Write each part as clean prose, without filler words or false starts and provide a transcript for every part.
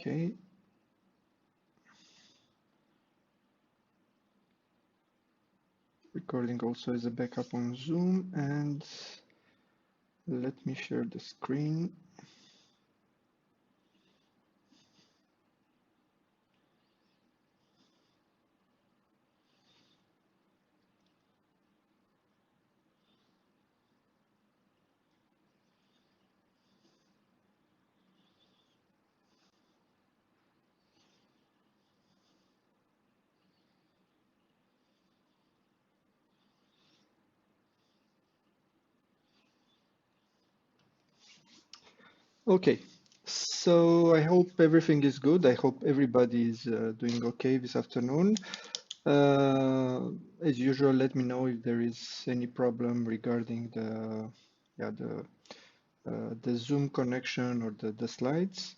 Okay. Recording also as a backup on Zoom, and let me share the screen. Okay, so I hope everything is good. I hope everybody is doing okay this afternoon. Uh, as usual, let me know if there is any problem regarding the Zoom connection or the slides.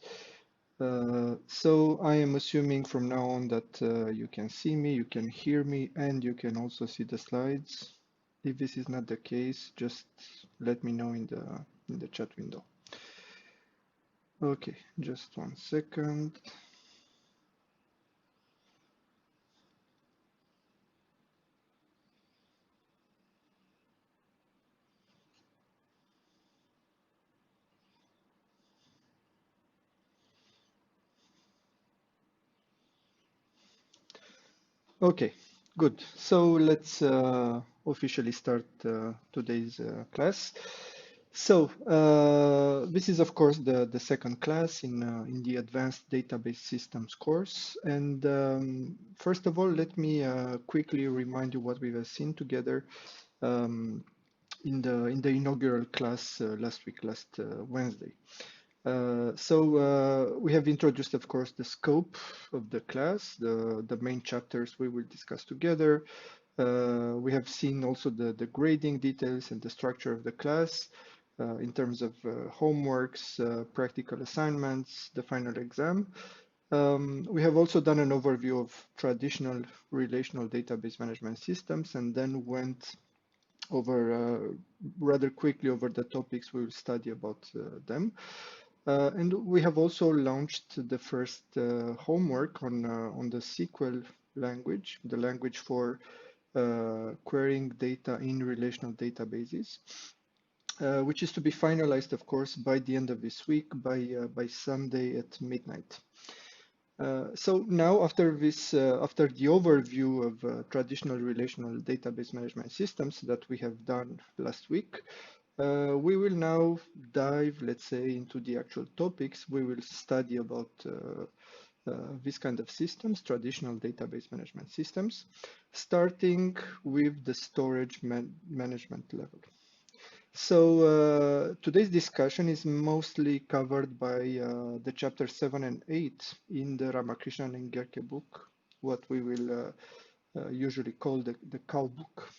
So I am assuming from now on that you can see me, you can hear me, and you can also see the slides. If this is not the case, just let me know in the chat window. Okay, just 1 second. Okay, good. So let's officially start today's class. So this is, of course, the second class in the Advanced Database Systems course. And first of all, let me quickly remind you what we have seen together in the inaugural class last week, last Wednesday. So we have introduced, of course, the scope of the class, the main chapters we will discuss together. We have seen also the grading details and the structure of the class in terms of homeworks, practical assignments, the final exam. We have also done an overview of traditional relational database management systems and then went over rather quickly over the topics we will study about them. And we have also launched the first homework on the SQL language, the language for querying data in relational databases, which is to be finalized, of course, by the end of this week, by Sunday at midnight. So now, after the overview of traditional relational database management systems that we have done last week, we will now dive, let's say, into the actual topics. We will study about this kind of systems, traditional database management systems, starting with the storage management level. So today's discussion is mostly covered by the chapter 7 and 8 in the Ramakrishnan and Gerke book, what we will usually call the cow book.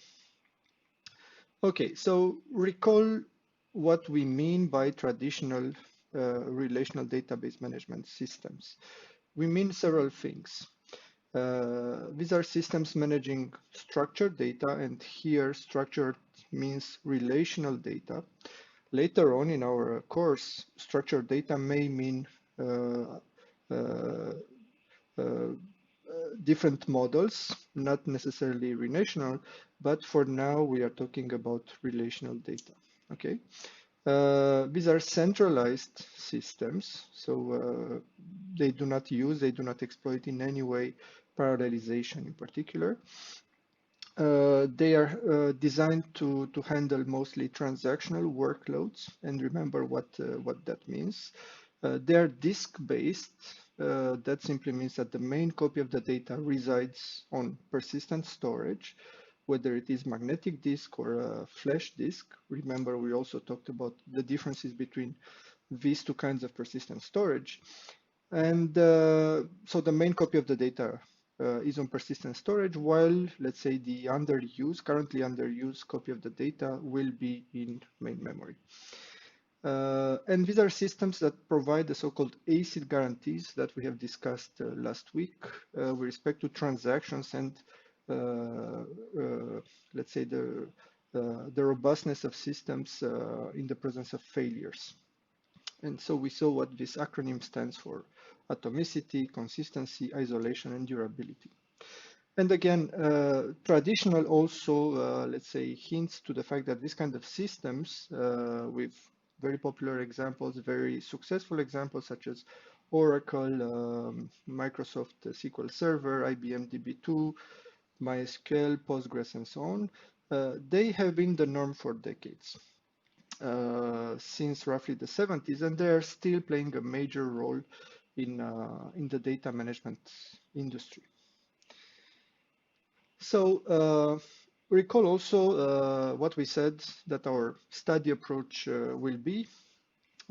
Okay, so recall what we mean by traditional relational database management systems. We mean several things. These are systems managing structured data, and here structured means relational data. Later on in our course, structured data may mean uh, uh, different models, not necessarily relational, but for now we are talking about relational data. Okay, these are centralized systems, so they do not exploit in any way parallelization in particular. They are designed to handle mostly transactional workloads, and remember what that means. They are disk-based. That simply means that the main copy of the data resides on persistent storage, whether it is magnetic disk or a flash disk. Remember, we also talked about the differences between these two kinds of persistent storage. And so the main copy of the data is on persistent storage, while, let's say, the currently underused copy of the data will be in main memory. And these are systems that provide the so-called ACID guarantees that we have discussed last week with respect to transactions and, let's say, the robustness of systems in the presence of failures. And so we saw what this acronym stands for: atomicity, consistency, isolation, and durability. And again, traditional also, let's say, hints to the fact that this kind of systems with very popular examples, very successful examples such as Oracle, Microsoft SQL Server, IBM DB2, MySQL, Postgres, and so on, they have been the norm for decades, since roughly the 70s, and they are still playing a major role in the data management industry. So recall also what we said that our study approach will be.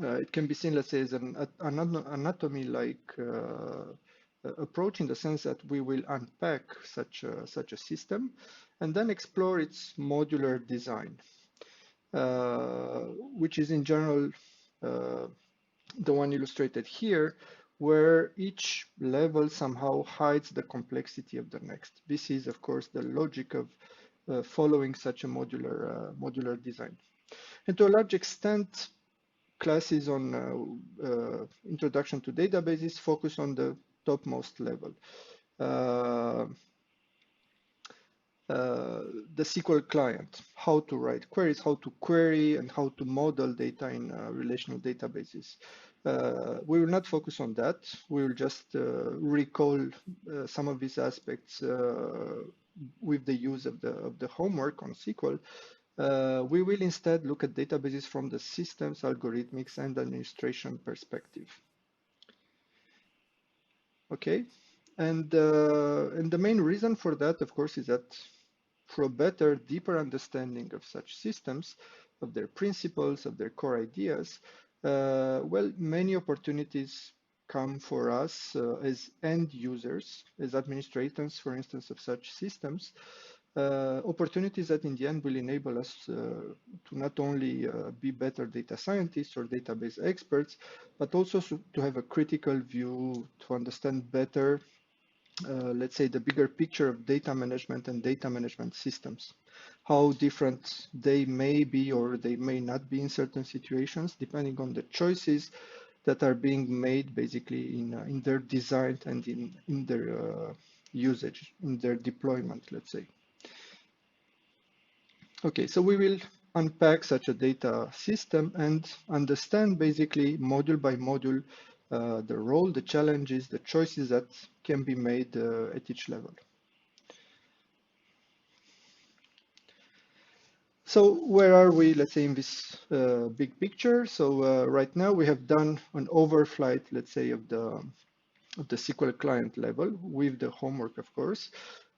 It can be seen, let's say, as an anatomy-like approach, in the sense that we will unpack such a system and then explore its modular design, which is in general the one illustrated here, where each level somehow hides the complexity of the next. This is, of course, the logic of following such a modular design. And to a large extent, classes on introduction to databases focus on the topmost level. The SQL client, how to write queries, how to query, and how to model data in relational databases. We will not focus on that. We will just recall some of these aspects with the use of the homework on SQL. We will instead look at databases from the systems, algorithmics, and administration perspective. Okay, and the main reason for that, of course, is that for a better, deeper understanding of such systems, of their principles, of their core ideas, well, many opportunities come for us as end users, as administrators, for instance, of such systems, opportunities that in the end will enable us to not only be better data scientists or database experts, but also to have a critical view, to understand better let's say, the bigger picture of data management and data management systems, how different they may be or they may not be in certain situations, depending on the choices that are being made basically in their design and in their usage, in their deployment, let's say. Okay, so we will unpack such a data system and understand basically module by module the role, the challenges, the choices that can be made at each level. So where are we, let's say, in this big picture? So right now we have done an overflight, let's say, of the SQL client level with the homework, of course.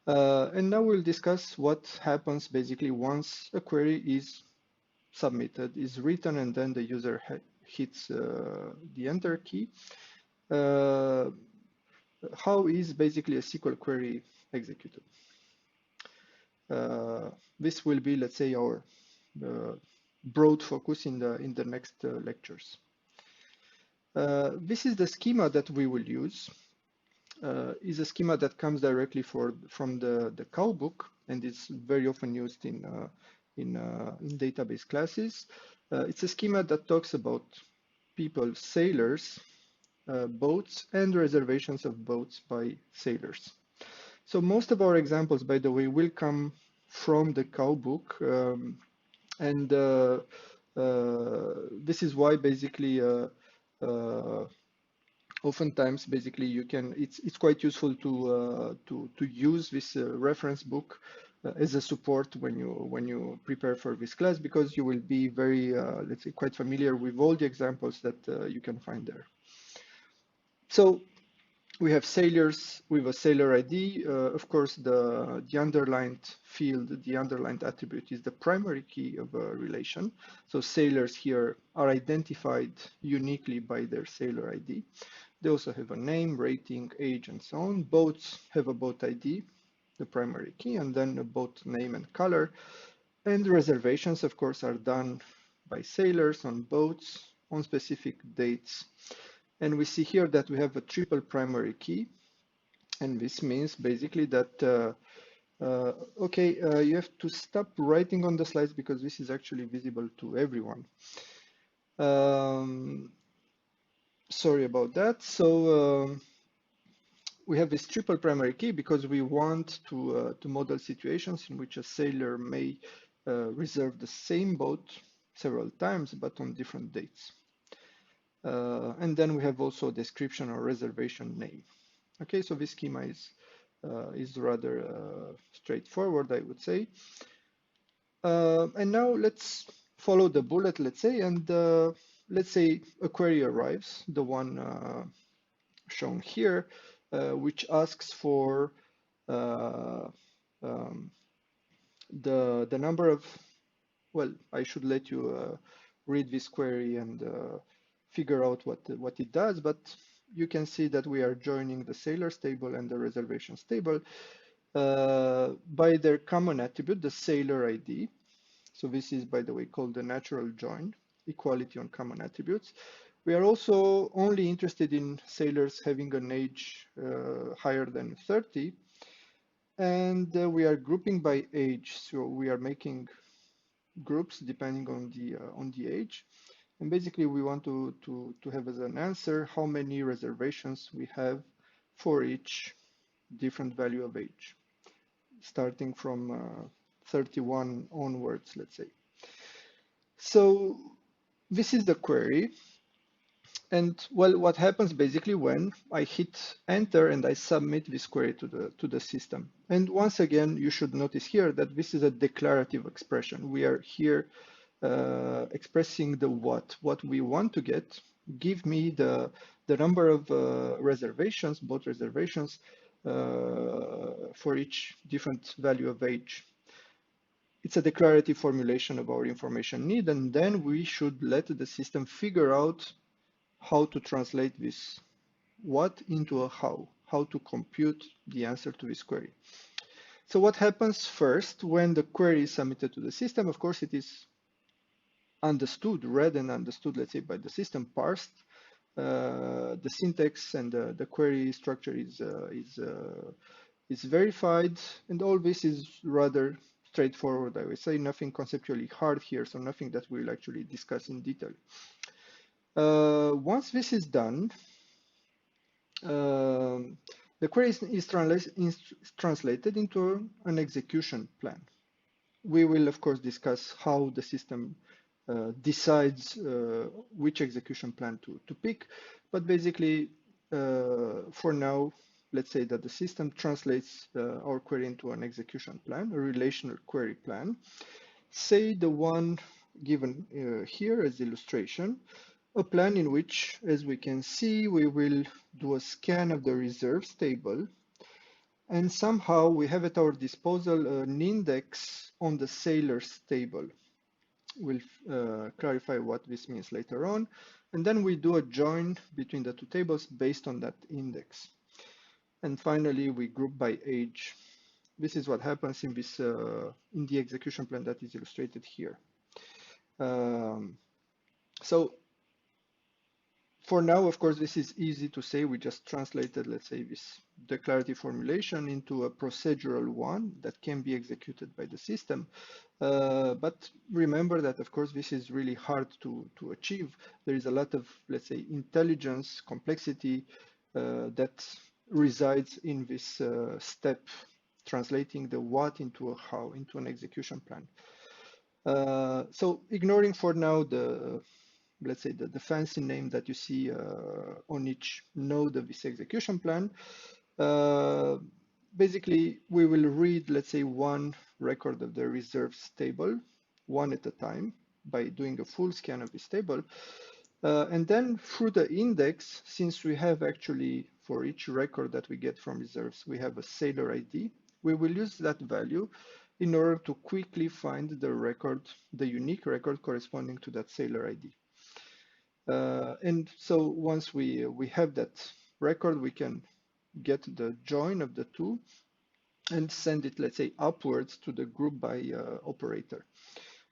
And now we'll discuss what happens basically once a query is submitted, is written, and then the user hits the enter key. How is basically a SQL query executed? This will be, let's say, our broad focus in the next lectures. This is the schema that we will use. Is a schema that comes directly from the cow book and is very often used in database classes. It's a schema that talks about people, sailors, boats, and reservations of boats by sailors. So most of our examples, by the way, will come from the cow book, and this is why basically oftentimes basically you can it's quite useful to use this reference book as a support when you prepare for this class, because you will be very let's say quite familiar with all the examples that you can find there. So we have sailors with a sailor ID. Of course, the underlined field, the underlined attribute is the primary key of a relation. So sailors here are identified uniquely by their sailor ID. They also have a name, rating, age, and so on. Boats have a boat ID, the primary key, and then a boat name and color. And reservations, of course, are done by sailors on boats on specific dates. And we see here that we have a triple primary key. And this means basically that, you have to stop writing on the slides because this is actually visible to everyone. sorry about that. So we have this triple primary key because we want to model situations in which a sailor may reserve the same boat several times, but on different dates. And then we have also a description or reservation name. Okay, so this schema is rather straightforward, I would say. And now let's follow the bullet, let's say, and let's say a query arrives, the one shown here, which asks for uh, um, the number of, well, I should let you read this query and figure out what it does, but you can see that we are joining the sailors table and the reservations table by their common attribute, the sailor ID. So this is, by the way, called the natural join, equality on common attributes. We are also only interested in sailors having an age higher than 30, and we are grouping by age. So we are making groups depending on the age. And basically, we want to have as an answer how many reservations we have for each different value of age, starting from 31 onwards, let's say. So this is the query. And well, what happens basically when I hit enter and I submit this query to the system. And once again, you should notice here that this is a declarative expression. We are here expressing the what we want to get. Give me the number of reservations, both reservations, for each different value of age. It's a declarative formulation of our information need, and then we should let the system figure out how to translate this what into a how to compute the answer to this query. So what happens first when the query is submitted to the system? Of course, it is understood, read and understood, let's say, by the system, parsed. The syntax and the query structure is verified, and all this is rather straightforward, I would say, nothing conceptually hard here, so nothing that we'll actually discuss in detail. Once this is done, the query is translated into an execution plan. We will, of course, discuss how the system decides which execution plan to pick, but basically, for now, let's say that the system translates our query into an execution plan, a relational query plan. Say the one given here as illustration, a plan in which, as we can see, we will do a scan of the reserves table, and somehow we have at our disposal an index on the sailors table. We'll clarify what this means later on, and then we do a join between the two tables based on that index. And finally, we group by age. This is what happens in this in the execution plan that is illustrated here. So for now, of course, this is easy to say. We just translated, let's say, this declarative formulation into a procedural one that can be executed by the system. But remember that, of course, this is really hard to achieve. There is a lot of, let's say, intelligence, complexity that resides in this step, translating the what into a how, into an execution plan. So ignoring for now the, let's say, the fancy name that you see on each node of this execution plan, basically we will read, let's say, one record of the reserves table, one at a time, by doing a full scan of this table. And then through the index, since we have actually for each record that we get from reserves, we have a sailor ID, we will use that value in order to quickly find the record, the unique record corresponding to that sailor ID. And so once we have that record, we can get the join of the two and send it, let's say, upwards to the group by operator,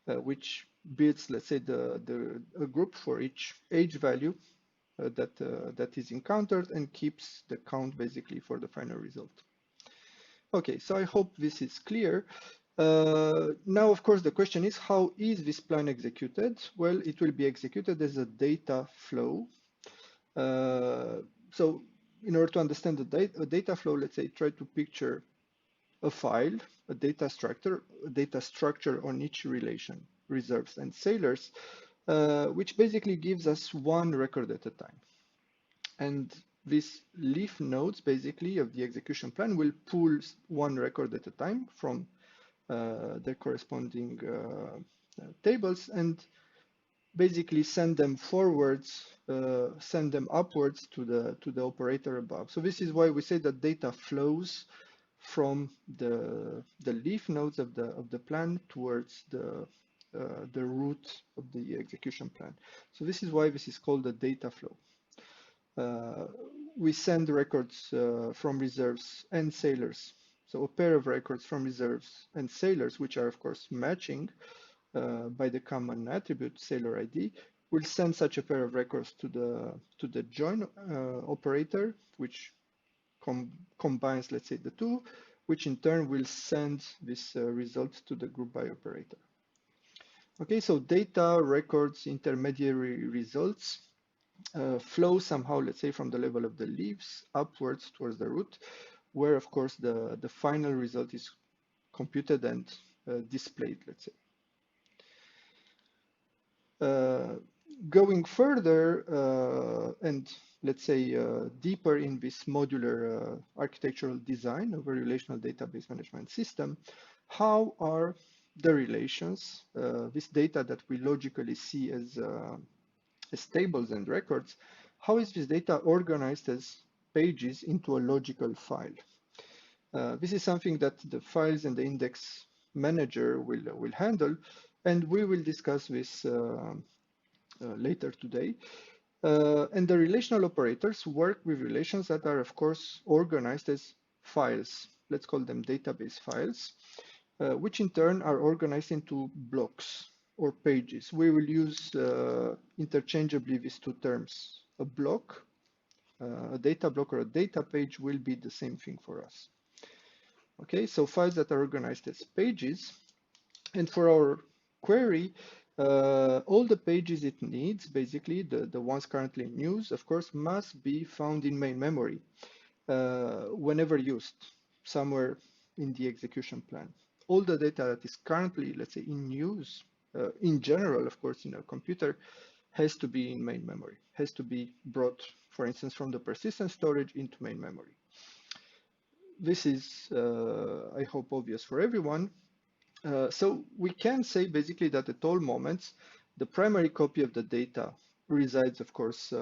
which builds, let's say, a group for each age value that is encountered and keeps the count basically for the final result. Okay, so I hope this is clear. Now, of course, the question is, how is this plan executed? Well, it will be executed as a data flow. So in order to understand the data flow, let's say try to picture a file, a data structure on each relation, reserves and sailors, which basically gives us one record at a time. And these leaf nodes basically of the execution plan will pull one record at a time from their corresponding tables and basically send them forwards, send them upwards to the operator above. So this is why we say that data flows from the leaf nodes of the plan towards the root of the execution plan. So this is why this is called the data flow. We send records from reserves and sailors. So a pair of records from reserves and sailors, which are of course matching by the common attribute sailor ID, will send such a pair of records to the join operator, which combines, let's say, the two, which in turn will send this result to the group by operator. Okay, so data, records, intermediary results flow somehow, let's say, from the level of the leaves upwards towards the root, where of course the final result is computed and displayed, let's say. Going further and let's say deeper in this modular architectural design of a relational database management system, how are the relations, this data that we logically see as tables and records, how is this data organized as pages into a logical file? This is something that the files and the index manager will handle, and we will discuss this later today. And the relational operators work with relations that are, of course, organized as files. Let's call them database files, which in turn are organized into blocks or pages. We will use interchangeably these two terms. A block, a data block or a data page will be the same thing for us. Okay, so files that are organized as pages. And for our query, all the pages it needs, basically the ones currently in use, of course, must be found in main memory whenever used, somewhere in the execution plan. All the data that is currently, let's say, in use, in general, of course, in a computer, has to be in main memory, has to be brought, for instance, from the persistent storage into main memory. This is, I hope, obvious for everyone. So we can say basically that at all moments, the primary copy of the data resides, of course,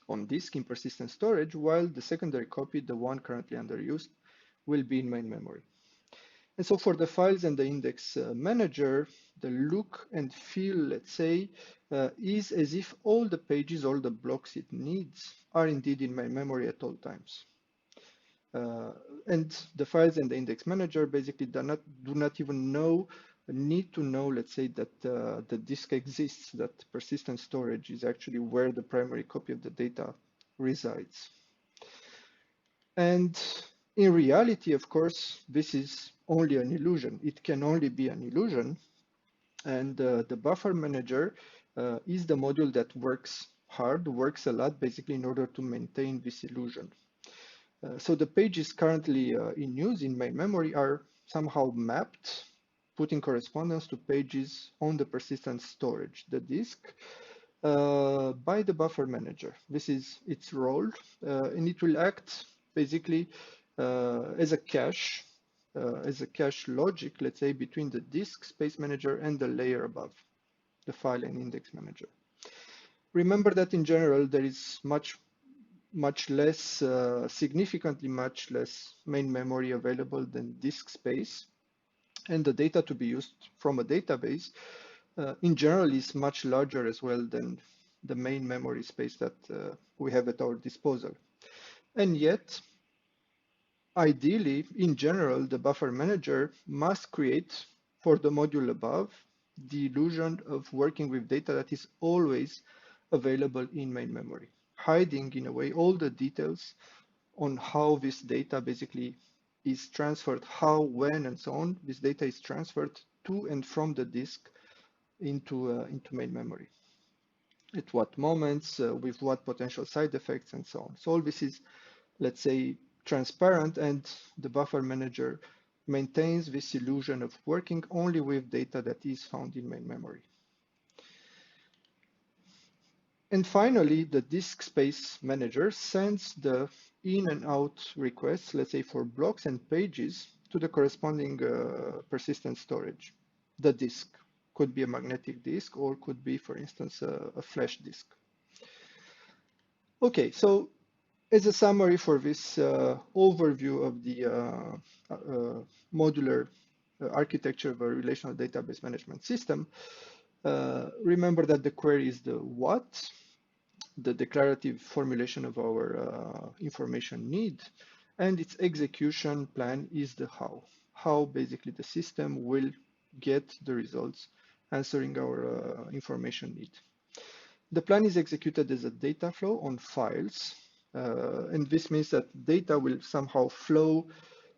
on disk in persistent storage, while the secondary copy, the one currently under use, will be in main memory. And so for the files and the index manager, the look and feel, let's say, is as if all the pages, all the blocks it needs are indeed in main memory at all times. And the files and the index manager basically do not even need to know, let's say, that the disk exists, that persistent storage is actually where the primary copy of the data resides. And in reality, of course, this is only an illusion. It can only be an illusion. And the buffer manager is the module that works hard, works a lot, basically, in order to maintain this illusion. So the pages currently in use in main memory are somehow mapped, put in correspondence to pages on the persistent storage, the disk, by the buffer manager. This is its role, and it will act basically as a cache logic, let's say, between the disk space manager and the layer above, the file and index manager. Remember that in general, there is much less, significantly much less main memory available than disk space. And the data to be used from a database in general is much larger as well than the main memory space that we have at our disposal. And yet, ideally, in general, the buffer manager must create for the module above the illusion of working with data that is always available in main memory, hiding in a way all the details on how this data basically is transferred, how, when, and so on, this data is transferred to and from the disk into main memory. at what moments, with what potential side effects, and so on. So all this is, let's say, transparent, and the buffer manager maintains this illusion of working only with data that is found in main memory. And finally, the disk space manager sends the in and out requests, let's say for blocks and pages, to the corresponding persistent storage. The disk could be a magnetic disk or could be, for instance, a flash disk. Okay, so as a summary for this overview of the modular architecture of a relational database management system, remember that the query is the what, the declarative formulation of our information need, and its execution plan is the how basically the system will get the results answering our information need. The plan is executed as a data flow on files, and this means that data will somehow flow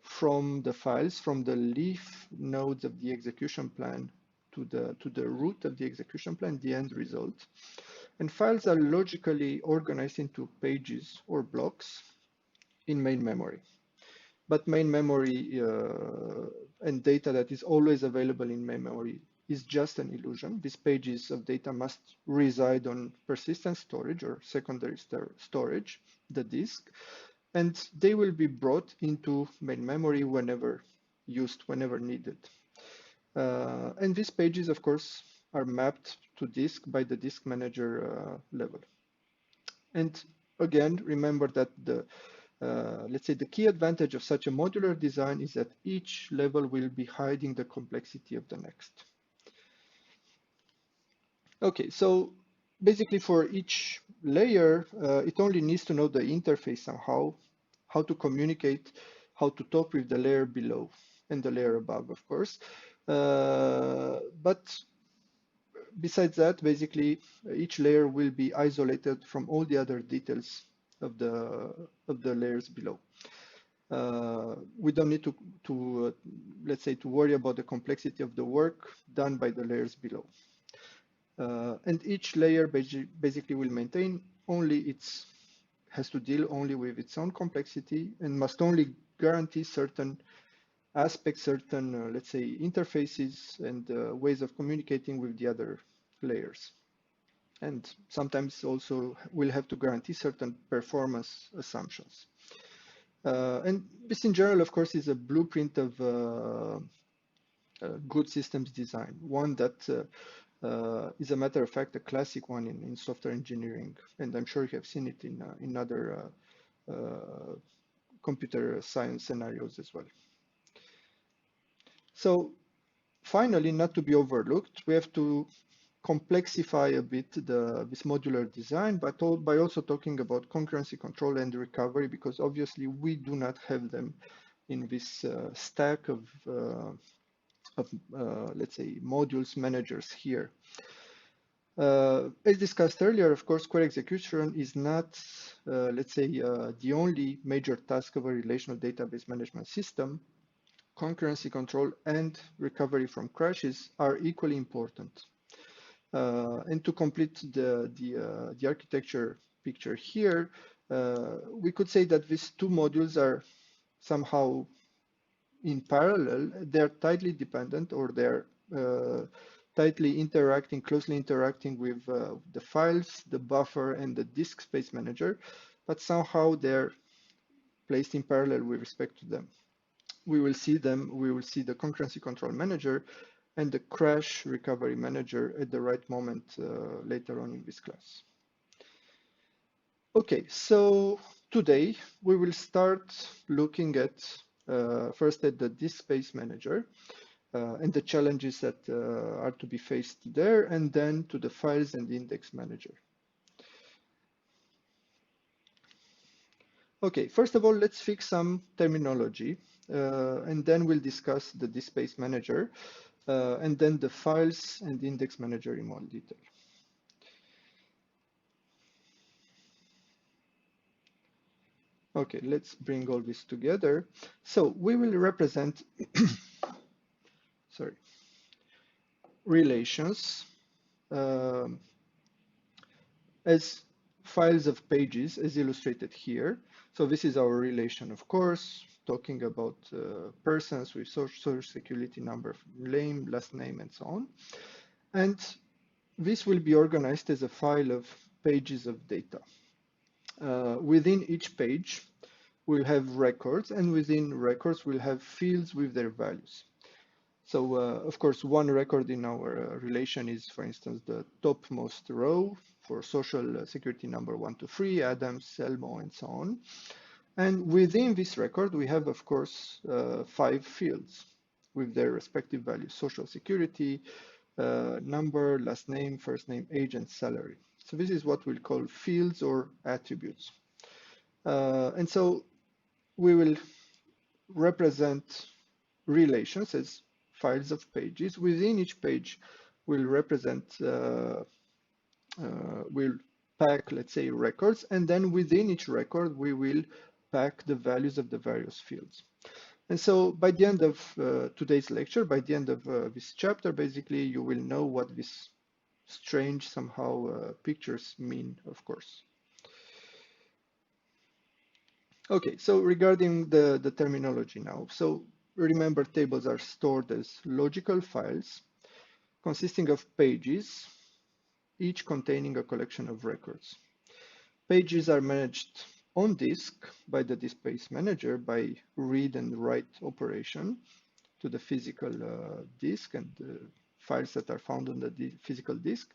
from the files, from the leaf nodes of the execution plan to the root of the execution plan, the end result. And files are logically organized into pages or blocks in main memory. But main memory and data that is always available in main memory is just an illusion. These pages of data must reside on persistent storage or secondary storage, the disk, and they will be brought into main memory whenever used, whenever needed. And these pages, of course, are mapped to disk by the disk manager level. And again, remember that let's say the key advantage of such a modular design is that each level will be hiding the complexity of the next. Okay, so basically for each layer, it only needs to know the interface somehow, how to communicate, how to talk with the layer below and the layer above, of course. But besides that, basically, each layer will be isolated from all the other details of the layers below. We don't need to let's say, to worry about the complexity of the work done by the layers below. And each layer basically will maintain only has to deal only with its own complexity and must only guarantee certain aspects, certain, let's say, interfaces and ways of communicating with the other layers. And sometimes also will have to guarantee certain performance assumptions. And this in general, of course, is a blueprint of good systems design, one that is a matter of fact a classic one in software engineering, and I'm sure you have seen it in other computer science scenarios as well. So finally, not to be overlooked, we have to complexify a bit this modular design, but by also talking about concurrency control and recovery, because obviously we do not have them in this stack of let's say, modules managers here. As discussed earlier, of course, query execution is not, let's say, the only major task of a relational database management system. Concurrency control and recovery from crashes are equally important. And to complete the architecture picture here, we could say that these two modules are somehow in parallel. They're tightly dependent, or they're tightly interacting, closely interacting with the files, the buffer, and the disk space manager, but somehow they're placed in parallel with respect to them. We will see them, we will see the concurrency control manager and the crash recovery manager at the right moment later on in this class. Okay, so today we will start looking at first at the disk space manager and the challenges that are to be faced there, and then to the files and the index manager. Okay, first of all, let's fix some terminology, and then we'll discuss the disk space manager, and then the files and the index manager in more detail. Okay, let's bring all this together. So we will represent sorry, relations as files of pages as illustrated here. So this is our relation, of course, talking about persons with social security number, name, last name, and so on. And this will be organized as a file of pages of data. Within each page, we'll have records, and within records, we'll have fields with their values. So, of course, one record in our relation is, for instance, the topmost row for social security number 123, Adams, Elmo, and so on. And within this record, we have, of course, 5 fields with their respective values: social security, number, last name, first name, age, and salary. So this is what we'll call fields or attributes. And so we will represent relations as files of pages. Within each page, we'll represent, we'll pack, let's say, records, and then within each record, we will pack the values of the various fields. And so by the end of today's lecture, by the end of this chapter, basically, you will know what these strange somehow pictures mean, of course. Okay, so regarding the terminology now. So remember, tables are stored as logical files consisting of pages, each containing a collection of records. Pages are managed on disk by the disk space manager by read and write operation to the physical disk and the files that are found on the physical disk.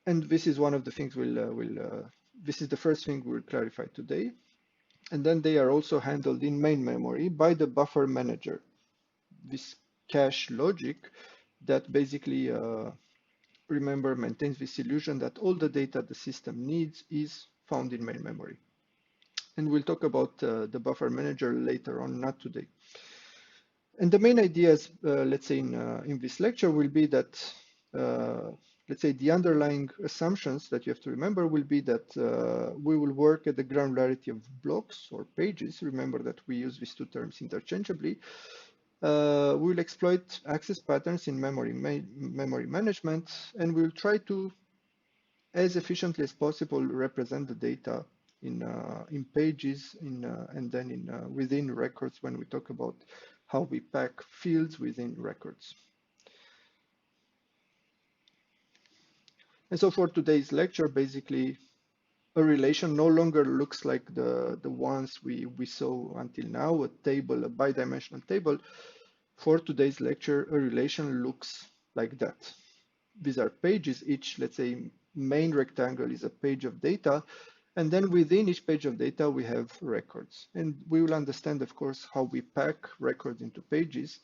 And this is one of the things this is the first thing we'll clarify today. And then they are also handled in main memory by the buffer manager. This cache logic that basically, remember, maintains this illusion that all the data the system needs is found in main memory. And we'll talk about the buffer manager later on, not today. And the main ideas, let's say in this lecture, will be that, let's say the underlying assumptions that you have to remember will be that we will work at the granularity of blocks or pages. Remember that we use these two terms interchangeably. We will exploit access patterns in memory management, and we'll try to, as efficiently as possible, represent the data in pages and then within records when we talk about how we pack fields within records. And so for today's lecture, basically, a relation no longer looks like the ones we saw until now, a table, a bidimensional table. For today's lecture, a relation looks like that. These are pages. Each, let's say, main rectangle is a page of data. And then within each page of data, we have records. And we will understand, of course, how we pack records into pages,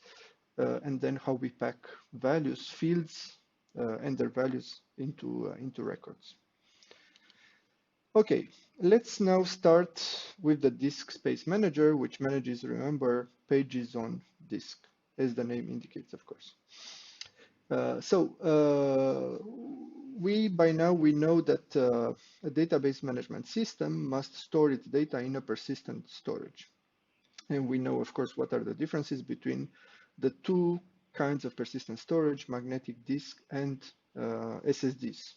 and then how we pack values, fields, and their values into records. Okay, let's now start with the disk space manager, which manages, remember, pages on disk, as the name indicates, of course. By now we know that a database management system must store its data in a persistent storage. And we know, of course, what are the differences between the two kinds of persistent storage, magnetic disk and SSDs.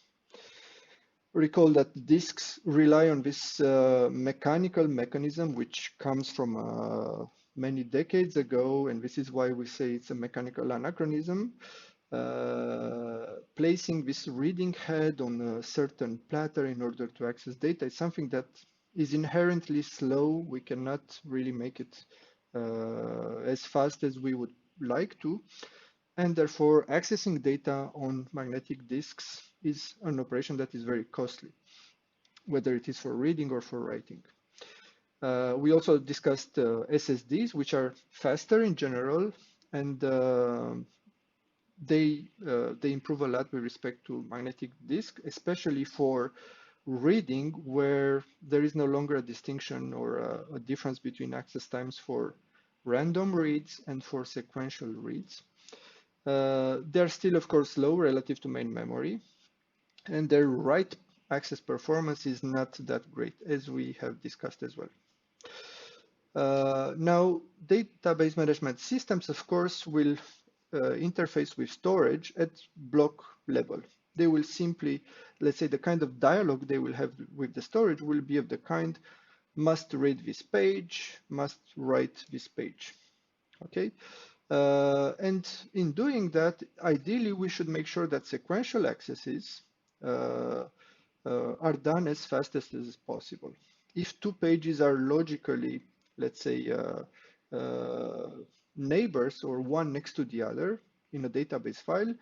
Recall that disks rely on this mechanical mechanism which comes from many decades ago, and this is why we say it's a mechanical anachronism. Placing this reading head on a certain platter in order to access data is something that is inherently slow. We cannot really make it as fast as we would like to. And therefore, accessing data on magnetic disks is an operation that is very costly, whether it is for reading or for writing. We also discussed SSDs, which are faster in general, and they improve a lot with respect to magnetic disk, especially for reading, where there is no longer a distinction or a difference between access times for random reads and for sequential reads. They're still, of course, low relative to main memory, and their write access performance is not that great, as we have discussed as well. Now, database management systems, of course, will interface with storage at block level. They will simply, let's say, the kind of dialogue they will have with the storage will be of the kind must read this page, must write this page. Okay, and in doing that, ideally we should make sure that sequential accesses are done as fast as possible. If two pages are logically, let's say, neighbors or one next to the other in a database file,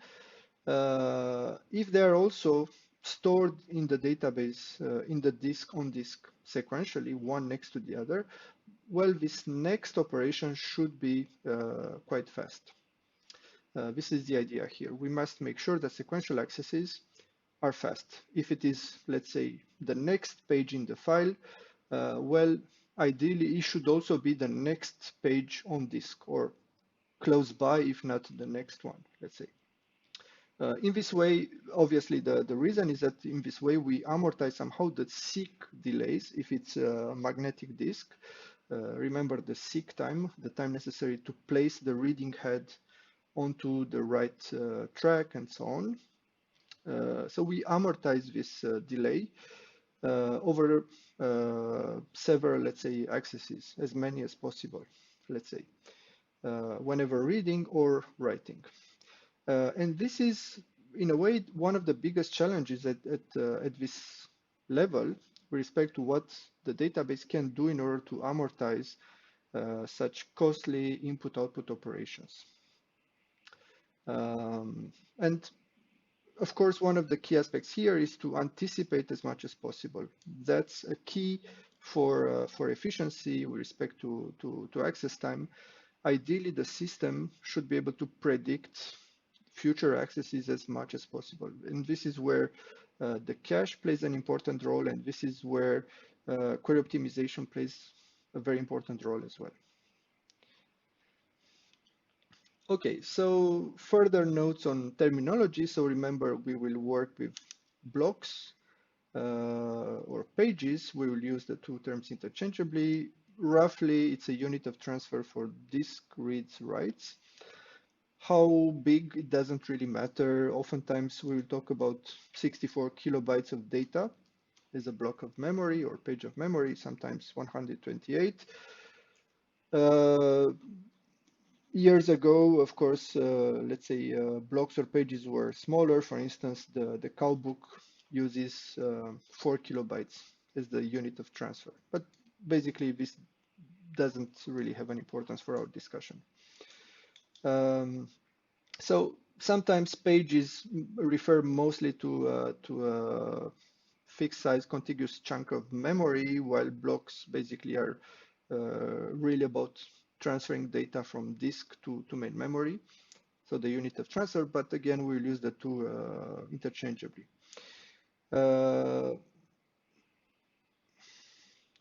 if they are also stored in the database, in the disk on disk sequentially, one next to the other, well, this next operation should be quite fast. This is the idea here. We must make sure that sequential accesses are fast. If it is, let's say, the next page in the file, well, ideally it should also be the next page on disk or close by, if not the next one, let's say. In this way, obviously, the reason is that in this way we amortize somehow the seek delays if it's a magnetic disk. Remember the seek time, the time necessary to place the reading head onto the right track and so on. So we amortize this delay over several, let's say, accesses, as many as possible, let's say, whenever reading or writing. And this is, in a way, one of the biggest challenges at this level with respect to what the database can do in order to amortize such costly input-output operations. And of course, one of the key aspects here is to anticipate as much as possible. That's a key for efficiency with respect to access time. Ideally, the system should be able to predict future accesses as much as possible. And this is where the cache plays an important role, and this is where query optimization plays a very important role as well. Okay, so further notes on terminology. So remember, we will work with blocks or pages. We will use the two terms interchangeably. Roughly, it's a unit of transfer for disk reads, writes. How big, it doesn't really matter. Oftentimes, we will talk about 64 kilobytes of data as a block of memory or page of memory, sometimes 128. Years ago, of course, let's say blocks or pages were smaller. For instance, the COW book uses 4 kilobytes as the unit of transfer. But basically, this doesn't really have an importance for our discussion. So sometimes pages refer mostly to a fixed size contiguous chunk of memory, while blocks basically are really about transferring data from disk to main memory, so the unit of transfer, but again, we'll use the two interchangeably.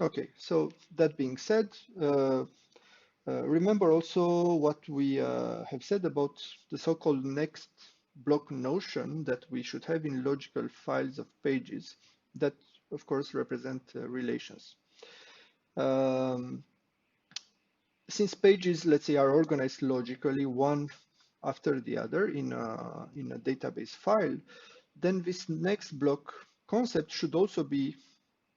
Okay, so that being said, remember also what we have said about the so-called next block notion that we should have in logical files of pages that, of course, represent relations. Since pages, let's say, are organized logically one after the other in a database file, then this next block concept should also be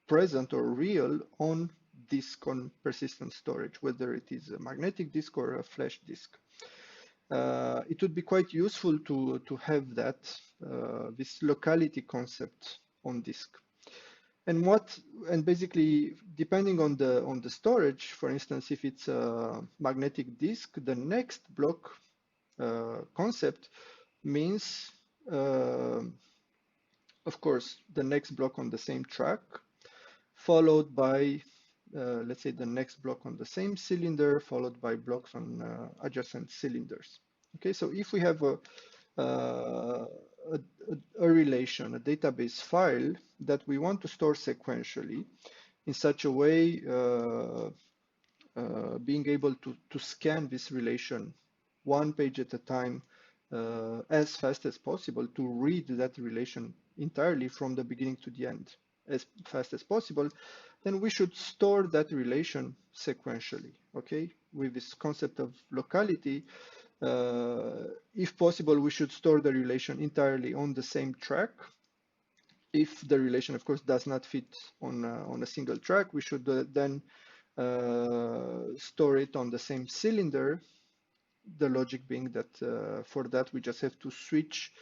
present or real on disk, on persistent storage, whether it is a magnetic disk or a flash disk. It would be quite useful to have that, this locality concept on disk. And basically, depending on the storage, for instance, if it's a magnetic disk, the next block concept means, of course, the next block on the same track, followed by, let's say, the next block on the same cylinder, followed by blocks on adjacent cylinders. Okay, so if we have a relation, a database file that we want to store sequentially in such a way, being able to scan this relation one page at a time as fast as possible, to read that relation entirely from the beginning to the end as fast as possible, then we should store that relation sequentially, okay? With this concept of locality, If possible, we should store the relation entirely on the same track. If the relation, of course, does not fit on a single track, we should then store it on the same cylinder. The logic being that for that we just have to switch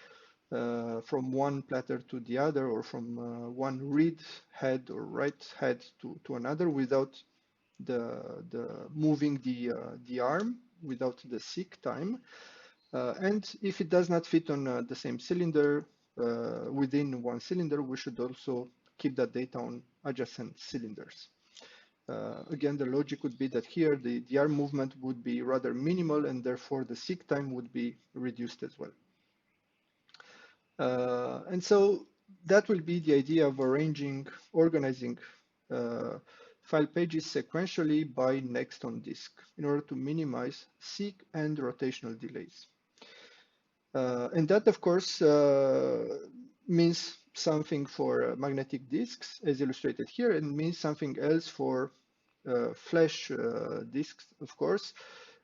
from one platter to the other, or from one read head or write head to another, without the moving the arm, without the seek time. And if it does not fit on the same cylinder, within one cylinder, we should also keep that data on adjacent cylinders. Again, the logic would be that here the arm movement would be rather minimal, and therefore the seek time would be reduced as well. And so that will be the idea of organizing file pages sequentially by next on disk in order to minimize seek and rotational delays. And that, of course, means something for magnetic disks, as illustrated here, and means something else for flash disks, of course.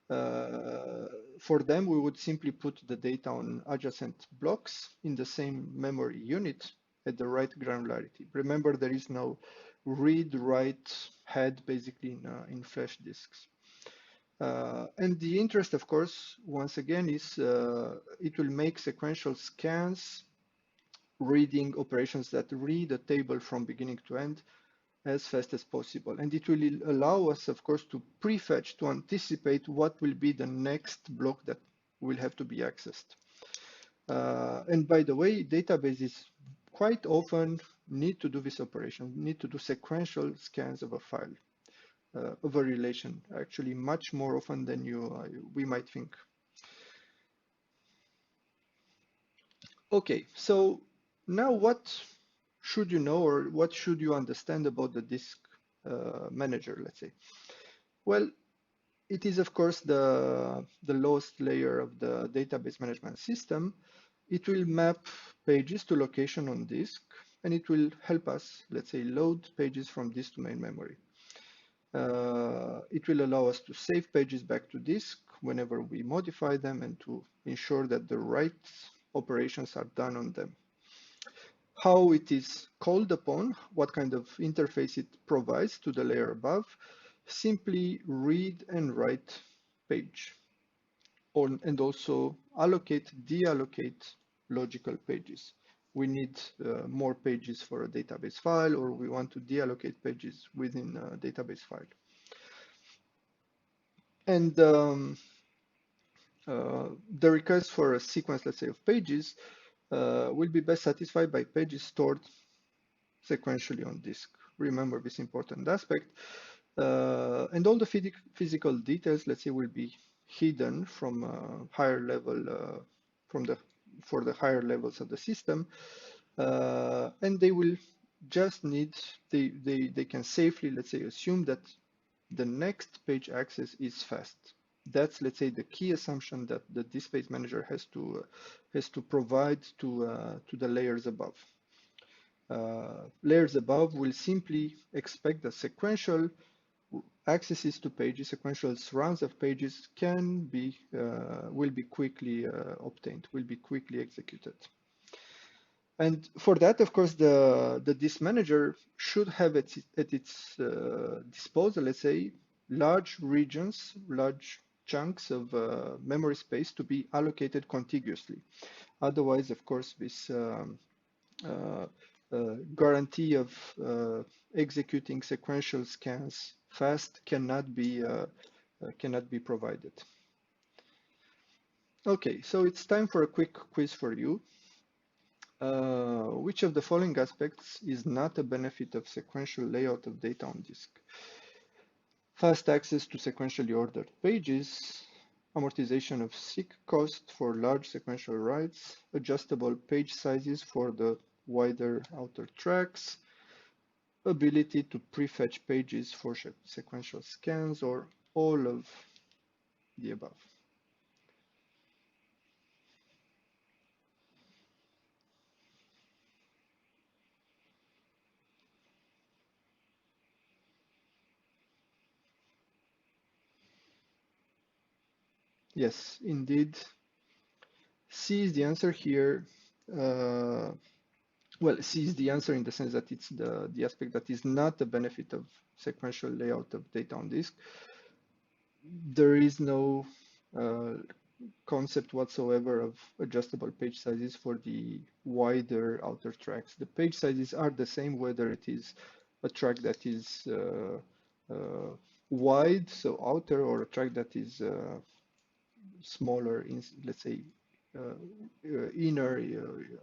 For them, we would simply put the data on adjacent blocks in the same memory unit at the right granularity. Remember, there is no read-write head basically in flash disks. And the interest, of course, once again, is it will make sequential scans, reading operations that read a table from beginning to end as fast as possible. And it will allow us, of course, to prefetch, to anticipate what will be the next block that will have to be accessed. And by the way, databases quite often need to do this operation, need to do sequential scans of a file, of a relation, actually much more often than we might think. Okay, so now what should you know, or what should you understand about the disk manager, let's say? Well, it is, of course, the lowest layer of the database management system. It will map pages to location on disk, and it will help us, let's say, load pages from disk to main memory. It will allow us to save pages back to disk whenever we modify them, and to ensure that the right operations are done on them. How it is called upon, what kind of interface it provides to the layer above: simply read and write page, and also allocate, deallocate logical pages. We need more pages for a database file, or we want to deallocate pages within a database file. And the request for a sequence, let's say, of pages will be best satisfied by pages stored sequentially on disk. Remember this important aspect. And all the physical details, let's say, will be hidden from higher level, for the higher levels of the system, and they will just need, they can safely, let's say, assume that the next page access is fast. That's, let's say, the key assumption that the disk space manager has to provide to the layers above. Layers above will simply expect that sequential accesses to pages, sequential runs of pages will be quickly obtained, will be quickly executed. And for that, of course, the disk manager should have at its disposal, let's say, large regions, large chunks of memory space to be allocated contiguously. Otherwise, of course, this guarantee of executing sequential scans fast cannot be provided. Okay, so it's time for a quick quiz for you. Which of the following aspects is not a benefit of sequential layout of data on disk? Fast access to sequentially ordered pages, amortization of seek cost for large sequential writes, adjustable page sizes for the wider outer tracks, ability to prefetch pages for sequential scans, or all of the above. Yes, indeed. C is the answer here. Uh, well, C is the answer in the sense that it's the aspect that is not the benefit of sequential layout of data on disk. There is no uh, concept whatsoever of adjustable page sizes for the wider outer tracks. The page sizes are the same whether it is a track that is wide, so outer, or a track that is smaller, in, let's say, inner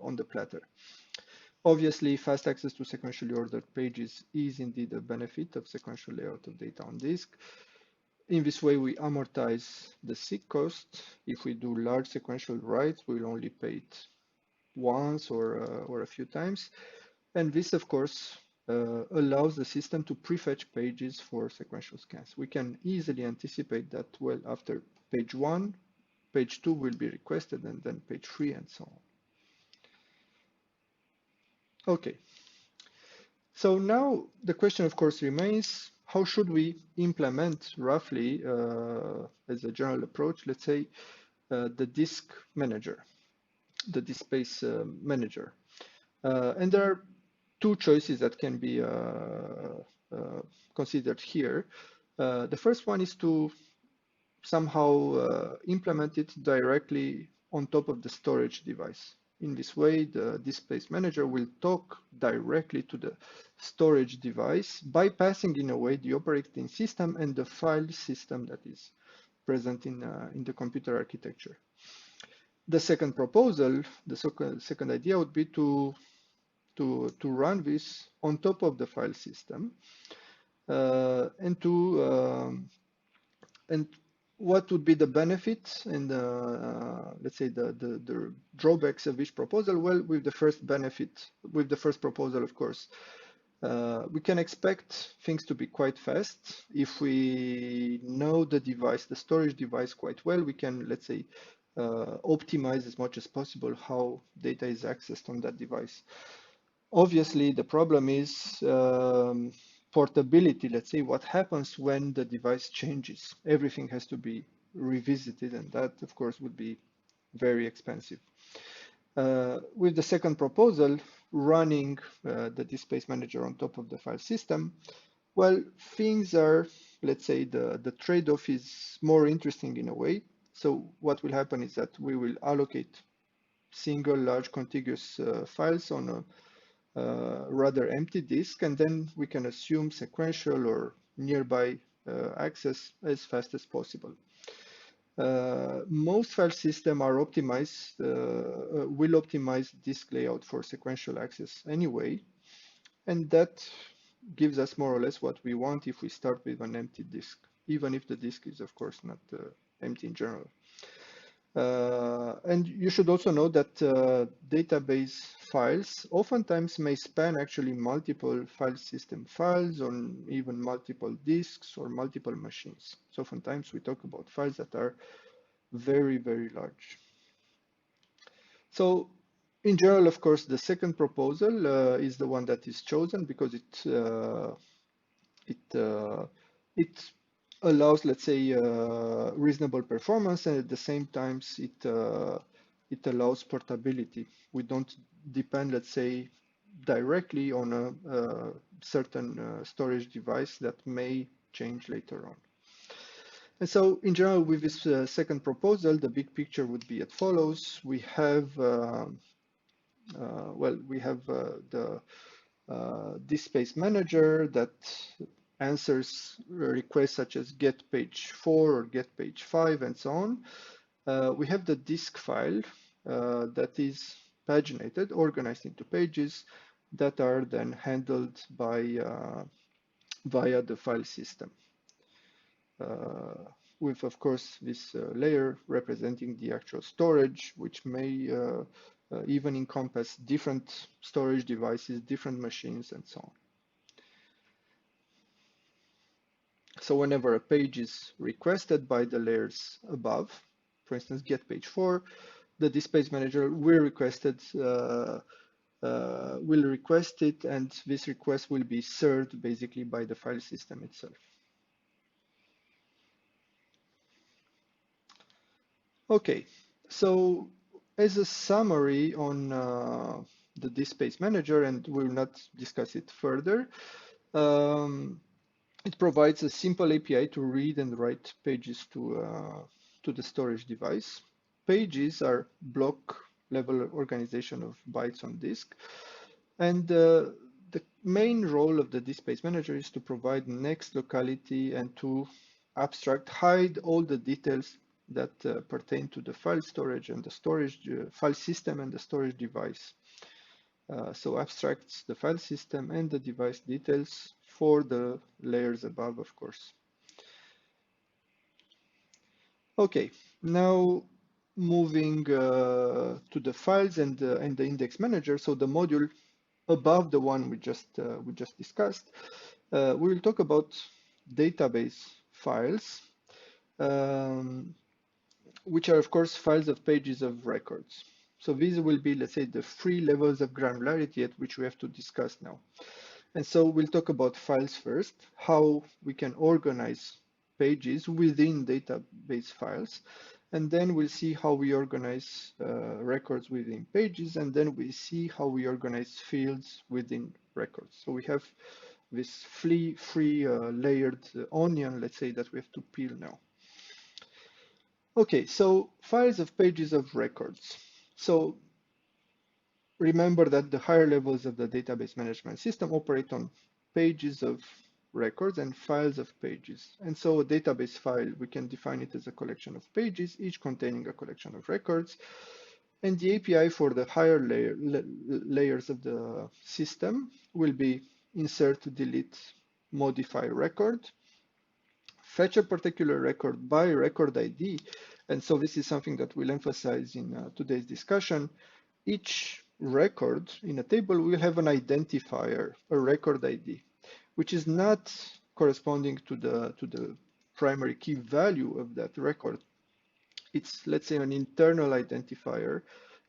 on the platter. Obviously, fast access to sequentially ordered pages is indeed a benefit of sequential layout of data on disk. In this way, we amortize the seek cost. If we do large sequential writes, we'll only pay it once or a few times. And this, of course, allows the system to prefetch pages for sequential scans. We can easily anticipate that, well, after page 1, page 2 will be requested, and then page 3, and so on. Okay. So now the question, of course, remains, how should we implement roughly, as a general approach, let's say, the disk manager, the disk space manager. And there are two choices that can be considered here. The first one is to somehow implement it directly on top of the storage device. In this way, the disk space manager will talk directly to the storage device, bypassing in a way the operating system and the file system that is present in the computer architecture. The second proposal, the second idea would be to run this on top of the file system and what would be the benefit and let's say the drawbacks of each proposal? Well, with the first benefit, with the first proposal, of course, we can expect things to be quite fast. If we know the device, the storage device quite well, we can, let's say, optimize as much as possible how data is accessed on that device. Obviously, the problem is portability. Let's say what happens when the device changes. Everything has to be revisited, and that, of course, would be very expensive. With the second proposal, running the disk space manager on top of the file system, well, things are, let's say, the trade-off is more interesting in a way. So what will happen is that we will allocate single large contiguous files on a rather empty disk, and then we can assume sequential or nearby access as fast as possible. Most file systems are optimized, will optimize disk layout for sequential access anyway, and that gives us more or less what we want if we start with an empty disk, even if the disk is, of course, not empty in general. And you should also know that database files oftentimes may span actually multiple file system files on even multiple disks or multiple machines. So oftentimes we talk about files that are very, very large. So in general, of course, the second proposal is the one that is chosen because it allows, let's say, reasonable performance, and at the same time, it allows portability. We don't depend, let's say, directly on a certain storage device that may change later on. And so, in general, with this second proposal, the big picture would be as follows. We have, we have the disk space manager that answers requests such as get page 4 or get page 5 and so on. We have the disk file that is paginated, organized into pages that are then handled by via the file system. With, of course, this layer representing the actual storage, which may even encompass different storage devices, different machines, and so on. So whenever a page is requested by the layers above, for instance, get page 4, the disk space manager will request it, and this request will be served basically by the file system itself. Okay, so as a summary on the disk space manager, and we'll not discuss it further, um, it provides a simple API to read and write pages to the storage device. Pages are block level organization of bytes on disk. And the main role of the disk space manager is to provide next locality and to abstract, hide all the details that pertain to the file storage and the storage file system and the storage device. So abstracts the file system and the device details for the layers above, of course. Okay, now moving to the files and the index manager. So the module above the one we just discussed, we will talk about database files, um, which are of course files of pages of records. So these will be, let's say, the three levels of granularity at which we have to discuss now. And so we'll talk about files first, how we can organize pages within database files. And then we'll see how we organize records within pages. And then we see how we organize fields within records. So we have this three layered onion, let's say, that we have to peel now. Okay, so files of pages of records. So remember that the higher levels of the database management system operate on pages of records and files of pages. And so a database file, we can define it as a collection of pages, each containing a collection of records. And the API for the higher layers of the system will be insert, delete, modify record, fetch a particular record by record ID. And so this is something that we'll emphasize in today's discussion. Each record in a table will have an identifier, a record ID, which is not corresponding to the primary key value of that record. It's, let's say, an internal identifier,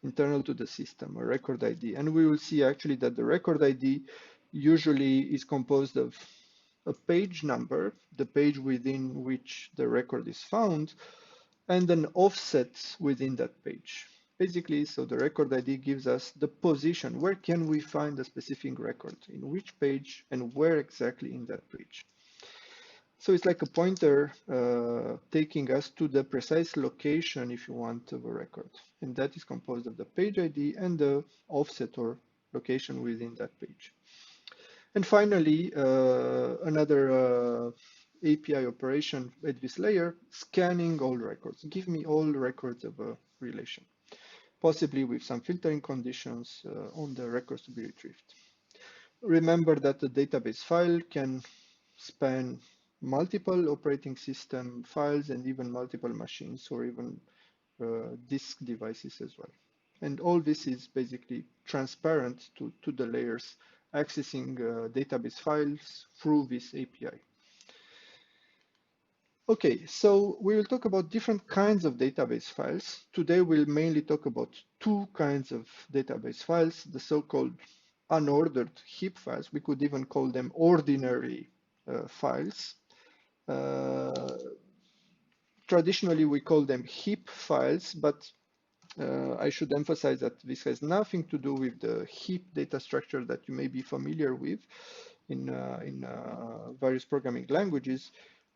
internal to the system, a record ID. And we will see actually that the record ID usually is composed of a page number, the page within which the record is found, and an offset within that page. Basically, so the record ID gives us the position. Where can we find a specific record? In which page and where exactly in that page? So it's like a pointer taking us to the precise location, if you want, of a record. And that is composed of the page ID and the offset or location within that page. And finally, another API operation at this layer, scanning all records. Give me all records of a relation, possibly with some filtering conditions on the records to be retrieved. Remember that the database file can span multiple operating system files and even multiple machines or even disk devices as well. And all this is basically transparent to the layers accessing database files through this API. Okay, so we will talk about different kinds of database files. Today we'll mainly talk about two kinds of database files, the so-called unordered heap files. We could even call them ordinary files. Traditionally, we call them heap files, but I should emphasize that this has nothing to do with the heap data structure that you may be familiar with in various programming languages.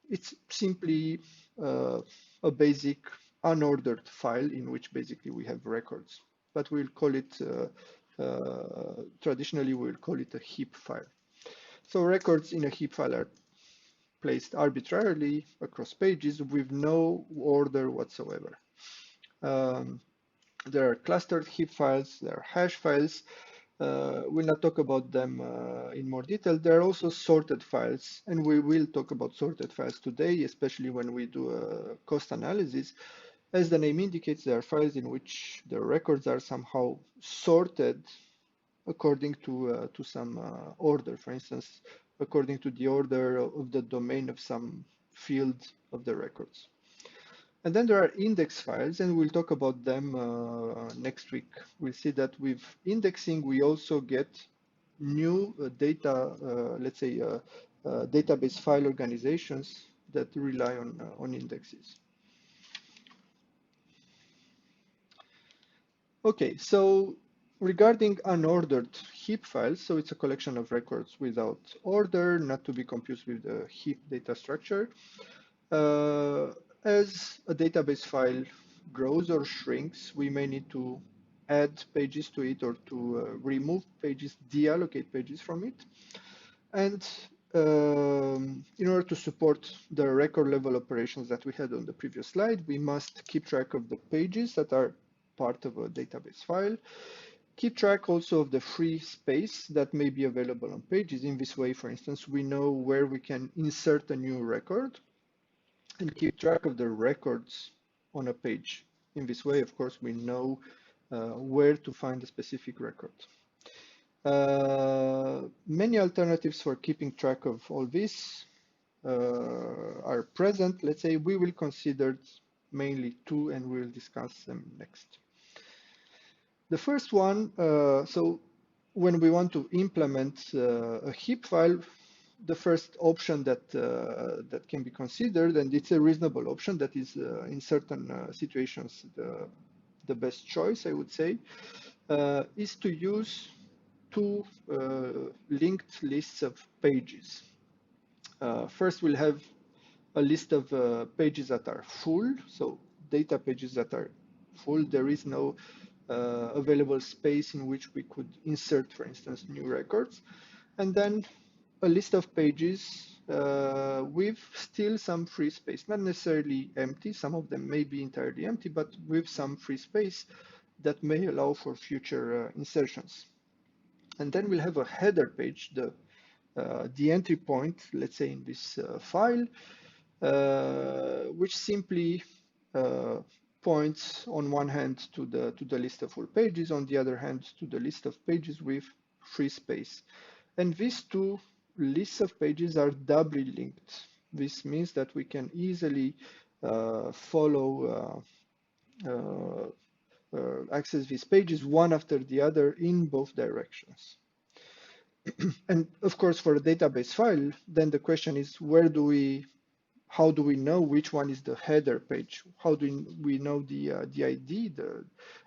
It's simply a basic unordered file in which basically we have records, but we'll call it, traditionally we'll call it a heap file. So records in a heap file are placed arbitrarily across pages with no order whatsoever. There are clustered heap files, there are hash files. We'll not talk about them in more detail. There are also sorted files, and we will talk about sorted files today, especially when we do a cost analysis. As the name indicates, there are files in which the records are somehow sorted according to some order. For instance, according to the order of the domain of some field of the records. And then there are index files, and we'll talk about them next week. We'll see that with indexing, we also get new data, let's say, database file organizations that rely on indexes. Okay, so regarding unordered heap files, so it's a collection of records without order, not to be confused with the heap data structure. As a database file grows or shrinks, we may need to add pages to it or to remove pages, deallocate pages from it. And in order to support the record level operations that we had on the previous slide, we must keep track of the pages that are part of a database file. Keep track also of the free space that may be available on pages. In this way, for instance, we know where we can insert a new record and keep track of the records on a page. In this way, of course, we know where to find a specific record. Many alternatives for keeping track of all this are present. Let's say we will consider mainly two and we'll discuss them next. The first one, so when we want to implement a heap file, the first option that can be considered, and it's a reasonable option that is in certain situations the best choice, I would say, is to use two linked lists of pages. First, we'll have a list of pages that are full, so data pages that are full. There is no available space in which we could insert, for instance, new records. And then a list of pages with still some free space, not necessarily empty. Some of them may be entirely empty, but with some free space that may allow for future insertions. And then we'll have a header page, the entry point, let's say in this file, which simply points on one hand to the list of full pages, on the other hand to the list of pages with free space. And these two lists of pages are doubly linked. This means that we can easily follow access these pages one after the other in both directions. And of course, for a database file, then the question is, how do we know which one is the header page? How do we know the ID, the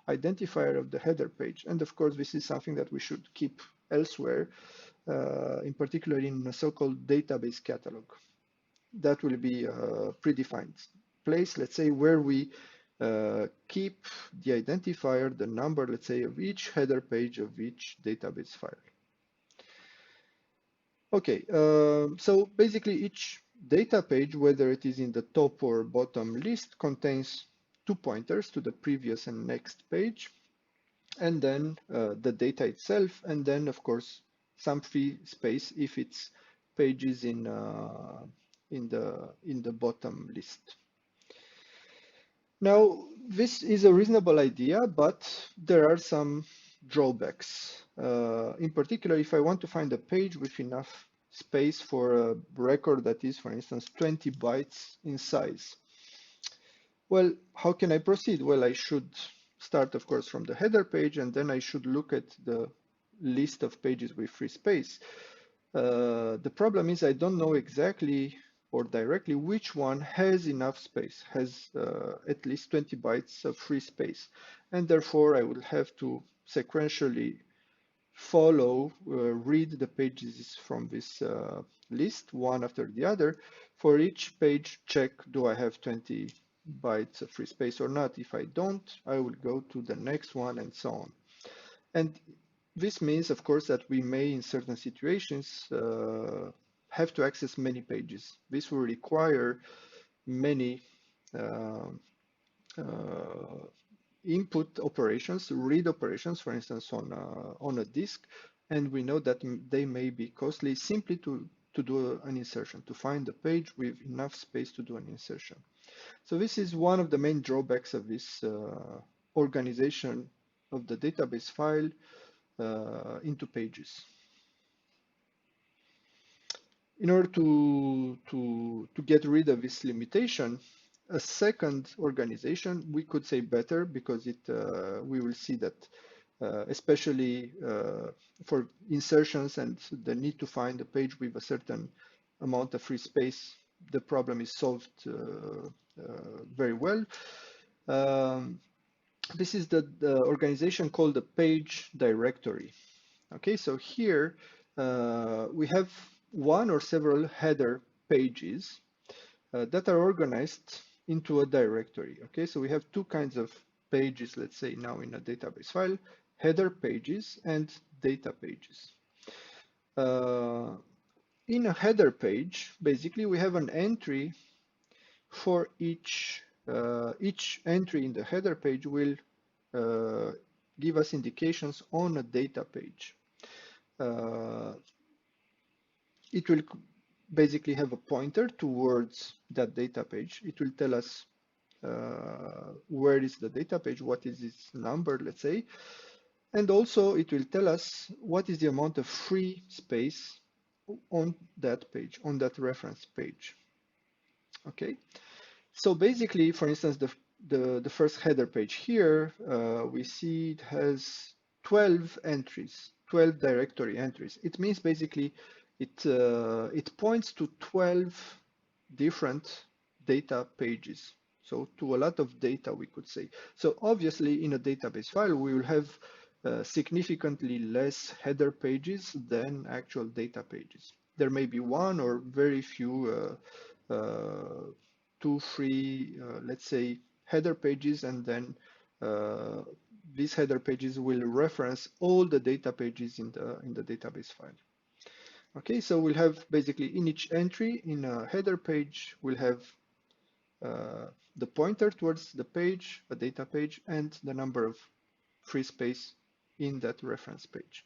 identifier of the header page? And of course, this is something that we should keep elsewhere, in particular in a so-called database catalog. That will be a predefined place, let's say, where we keep the identifier, the number, let's say, of each header page of each database file. Okay, so basically each data page, whether it is in the top or bottom list, contains two pointers to the previous and next page, and then the data itself, and then of course some free space if it's pages in the bottom list. Now, this is a reasonable idea, but there are some drawbacks. In particular, if I want to find a page with enough space for a record that is, for instance, 20 bytes in size. Well, how can I proceed? Well, I should start, of course, from the header page, and then I should look at the list of pages with free space. The problem is I don't know exactly or directly which one has enough space, has at least 20 bytes of free space. And therefore, I will have to sequentially follow, read the pages from this list one after the other. For each page, check, do I have 20 bytes of free space or not? If I don't, I will go to the next one and so on. And this means, of course, that we may, in certain situations, have to access many pages. This will require many input operations, read operations, for instance, on a disk, and we know that they may be costly simply to do an insertion, to find a page with enough space to do an insertion. So this is one of the main drawbacks of this organization of the database file into pages. In order to get rid of this limitation, a second organization, we could say better, because we will see that especially for insertions and the need to find a page with a certain amount of free space, the problem is solved very well. This is the organization called the page directory. Okay, so here we have one or several header pages that are organized into a directory. Okay, so we have two kinds of pages, let's say now in a database file, header pages and data pages. In a header page, basically we have an entry for each entry in the header page will uh, give us indications on a data page. Uh, it will basically have a pointer towards that data page. It will tell us where is the data page, what is its number, let's say, and also it will tell us what is the amount of free space on that page, on that reference page. Okay, so basically, for instance, the first header page here, we see it has 12 entries, 12 directory entries. It means basically it points to 12 different data pages. So to a lot of data, we could say. So obviously, in a database file, we will have significantly less header pages than actual data pages. There may be one or very few two, three, let's say, header pages, and then uh, these header pages will reference all the data pages in the database file. Okay, so we'll have basically in each entry in a header page, we'll have the pointer towards the page, a data page, and the number of free space in that reference page.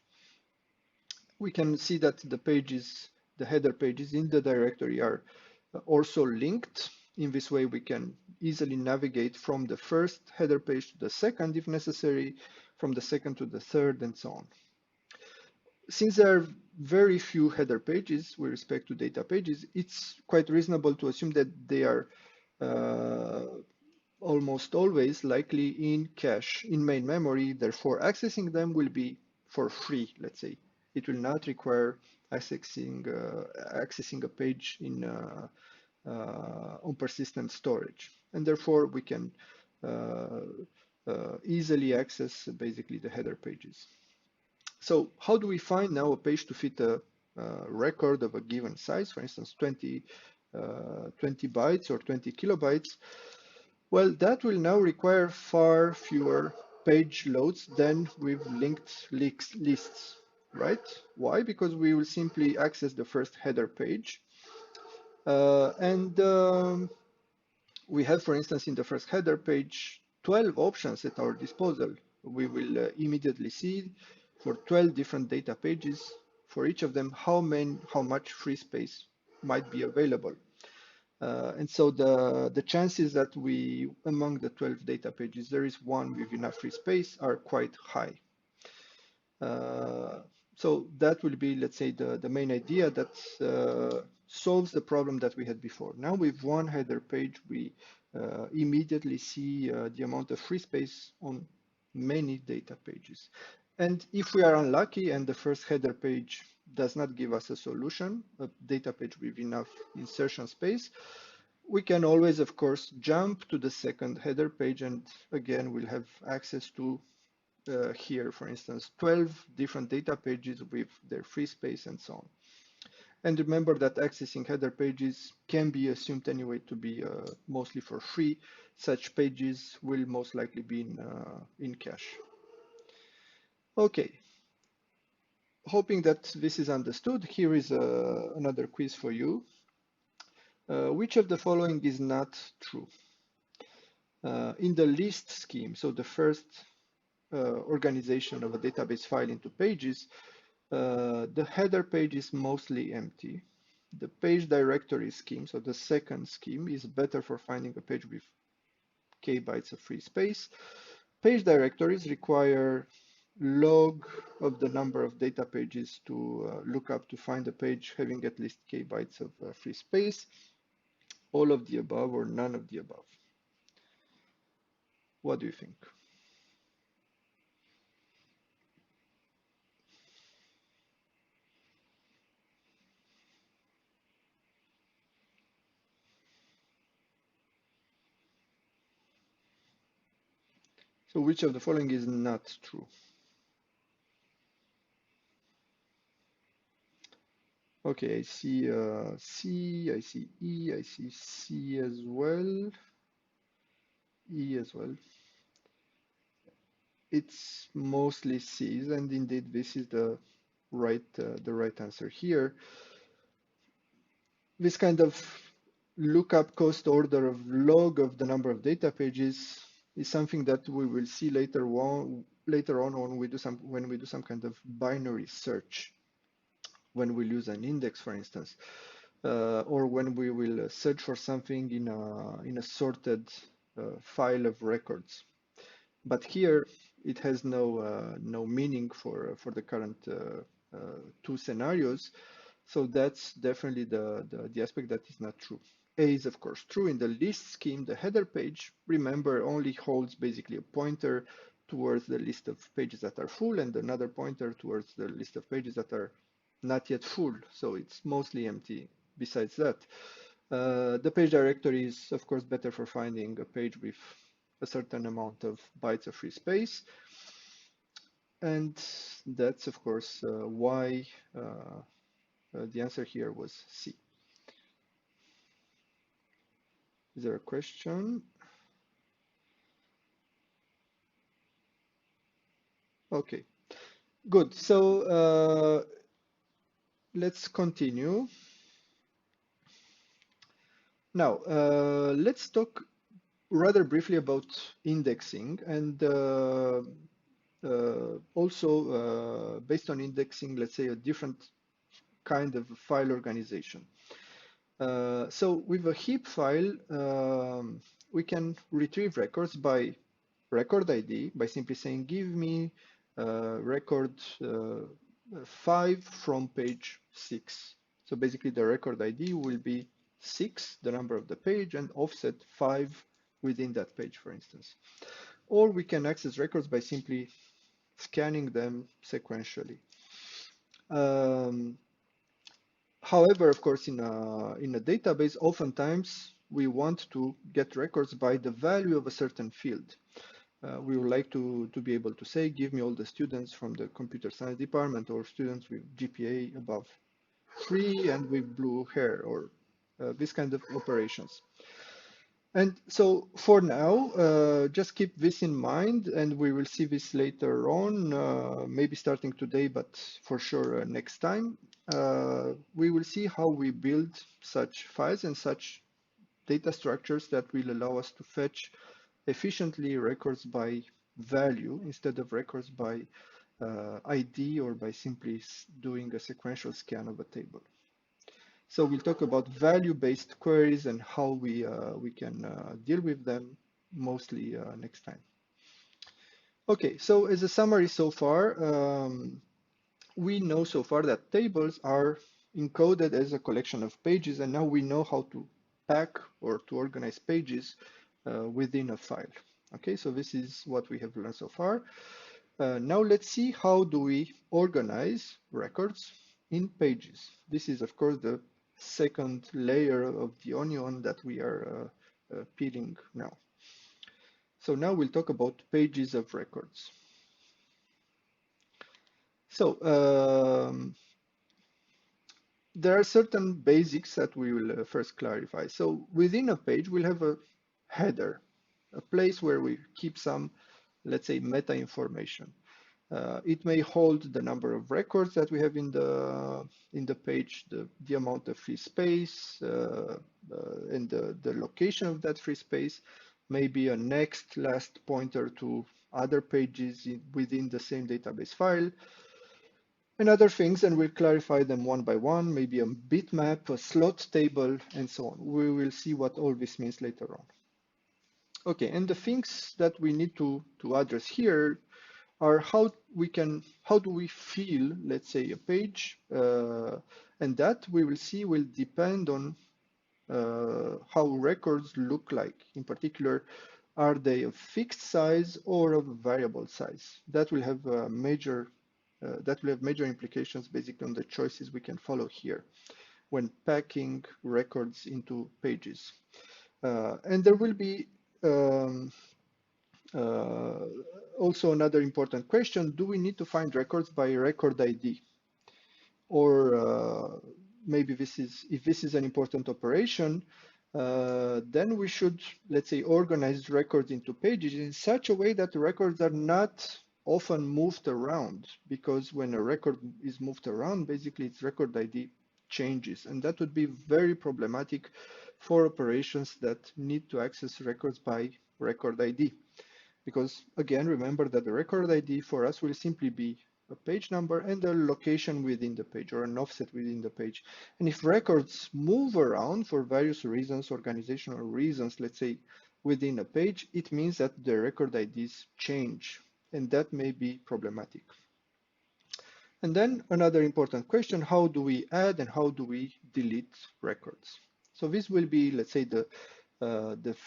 We can see that the pages, the header pages in the directory are also linked. In this way, we can easily navigate from the first header page to the second if necessary, from the second to the third, and so on. Since there are very few header pages with respect to data pages, it's quite reasonable to assume that they are uh, almost always likely in cache, in main memory. Therefore, accessing them will be for free, let's say. It will not require accessing a page in on persistent storage. And therefore, we can easily access basically the header pages. So how do we find now a page to fit a record of a given size, for instance, 20 bytes or 20 kilobytes? Well, that will now require far fewer page loads than with linked lists, right? Why? Because we will simply access the first header page. And we have, for instance, in the first header page, 12 options at our disposal. We will immediately see for 12 different data pages, for each of them, how much free space might be available. And so the chances that among the 12 data pages, there is one with enough free space are quite high. So that will be, let's say, the main idea that solves the problem that we had before. Now with one header page, we immediately see the amount of free space on many data pages. And if we are unlucky and the first header page does not give us a solution, a data page with enough insertion space, we can always, of course, jump to the second header page, and again, we'll have access to here, for instance, 12 different data pages with their free space and so on. And remember that accessing header pages can be assumed anyway to be mostly for free. Such pages will most likely be in cache. Okay, hoping that this is understood, here is another quiz for you. Which of the following is not true? In the list scheme, so the first organization of a database file into pages, the header page is mostly empty. The page directory scheme, so the second scheme, is better for finding a page with k bytes of free space. Page directories require log of the number of data pages to look up to find a page having at least k bytes of free space. All of the above or none of the above. What do you think? So which of the following is not true? Okay, I see C, I see E, I see C as well, E as well. It's mostly C's, and indeed this is the right answer here. This kind of lookup cost order of log of the number of data pages is something that we will see later on when we do some kind of binary search, when we'll use an index, for instance, or when we will search for something in a sorted file of records. But here it has no meaning for the current two scenarios. So that's definitely the aspect that is not true. A is of course true. In the list scheme, the header page, remember, only holds basically a pointer towards the list of pages that are full and another pointer towards the list of pages that are not yet full. So it's mostly empty besides that. The page directory is of course better for finding a page with a certain amount of bytes of free space. And that's of course why the answer here was C. Is there a question? Okay, good. So let's continue. Now, let's talk rather briefly about indexing and also based on indexing, let's say a different kind of file organization. So with a heap file, we can retrieve records by record ID by simply saying, give me record 5 from page 6. So basically the record ID will be 6, the number of the page, and offset 5 within that page, for instance. Or we can access records by simply scanning them sequentially. However, of course, in a database, oftentimes we want to get records by the value of a certain field. We would like to be able to say, give me all the students from the computer science department or students with GPA above 3 and with blue hair, or this kind of operations. And so for now, just keep this in mind, and we will see this later on, maybe starting today, but for sure next time. We will see how we build such files and such data structures that will allow us to fetch efficiently records by value instead of records by ID or by simply doing a sequential scan of a table. So we'll talk about value-based queries and how we can deal with them mostly next time. Okay, so as a summary so far, we know so far that tables are encoded as a collection of pages, and now we know how to pack or to organize pages within a file. Okay, so this is what we have learned so far. Now let's see how do we organize records in pages. This is of course the second layer of the onion that we are peeling now. So now we'll talk about pages of records. So there are certain basics that we will first clarify. So within a page, we'll have a header, a place where we keep some, let's say, meta information. It may hold the number of records that we have in the page, the amount of free space, and the location of that free space, maybe a next last pointer to other pages within the same database file, and other things, and we'll clarify them one by one, maybe a bitmap, a slot table, and so on. We will see what all this means later on. Okay, and the things that we need to address here are how do we feel, let's say, a page, and that we will see will depend on how records look like. In particular, are they of fixed size or of variable size? That will have major implications basically on the choices we can follow here when packing records into pages. And there will be Uh, Also another important question, do we need to find records by record ID? Or maybe if this is an important operation, then we should, let's say, organize records into pages in such a way that the records are not often moved around, because when a record is moved around, basically its record ID changes, and that would be very problematic for operations that need to access records by record ID. Because again, remember that the record ID for us will simply be a page number and a location within the page, or an offset within the page. And if records move around for various reasons, organizational reasons, let's say within a page, it means that the record IDs change, and that may be problematic. And then another important question, how do we add and how do we delete records? So this will be, let's say, the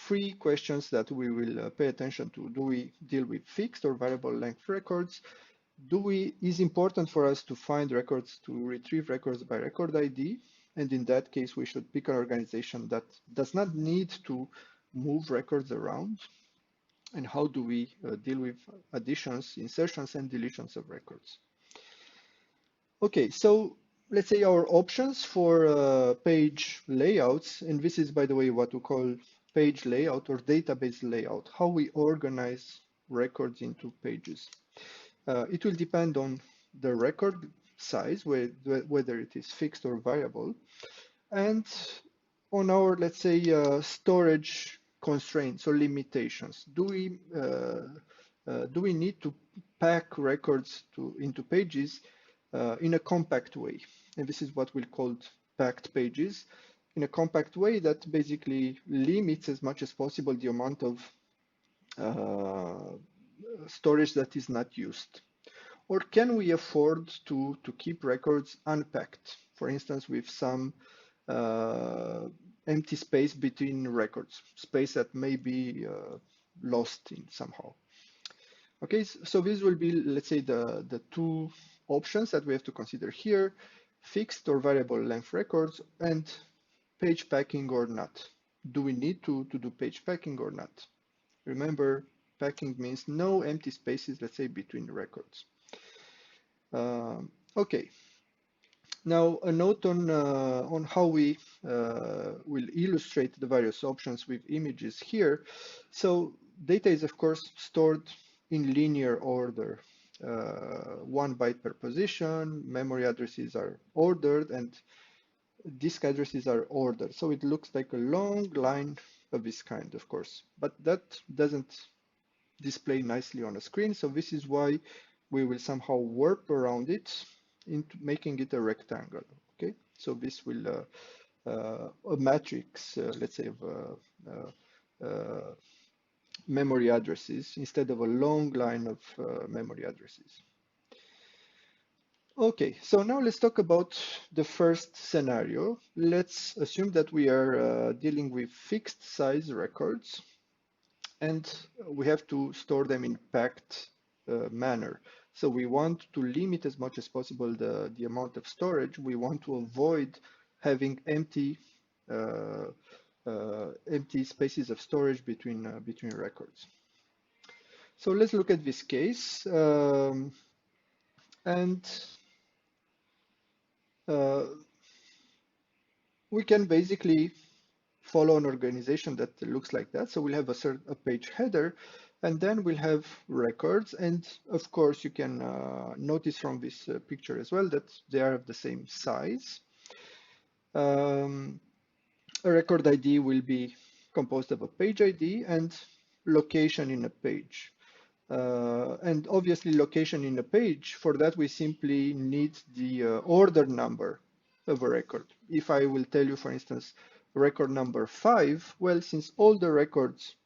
three questions that we will pay attention to. Do we deal with fixed or variable length records? Is important for us to find records, to retrieve records by record ID? And in that case, we should pick an organization that does not need to move records around. And how do we deal with additions, insertions, and deletions of records? Okay, so let's say our options for page layouts, and this is, by the way, what we call page layout or database layout, how we organize records into pages. It will depend on the record size, whether it is fixed or variable, and on our, let's say, storage constraints or limitations. Do we need to pack records into pages in a compact way? And this is what we'll call packed pages, in a compact way that basically limits as much as possible the amount of storage that is not used. Or can we afford to keep records unpacked, for instance, with some empty space between records, space that may be lost in somehow? Okay, so this will be, let's say, the two options that we have to consider here: fixed or variable length records, and page packing or not. Do we need to do page packing or not? Remember, packing means no empty spaces, let's say, between records. Okay. Now a note on how we will illustrate the various options with images here. So data is of course stored in linear order, 1 byte per position. Memory addresses are ordered and disk addresses are ordered. So it looks like a long line of this kind, of course, but that doesn't display nicely on a screen. So this is why we will somehow warp around it into making it a rectangle. Okay, so this will a matrix, let's say, of memory addresses instead of a long line of memory addresses. Okay, so now let's talk about the first scenario. Let's assume that we are dealing with fixed size records and we have to store them in packed manner. So we want to limit as much as possible the amount of storage. We want to avoid having empty spaces of storage between records. So let's look at this case, and we can basically follow an organization that looks like that. So we'll have a page header, and then we'll have records. And of course, you can notice from this picture as well that they are of the same size. A record ID will be composed of a page ID and location in a page. And obviously location in a page, for that we simply need the order number of a record. If I will tell you, for instance, record number 5, well, since all the records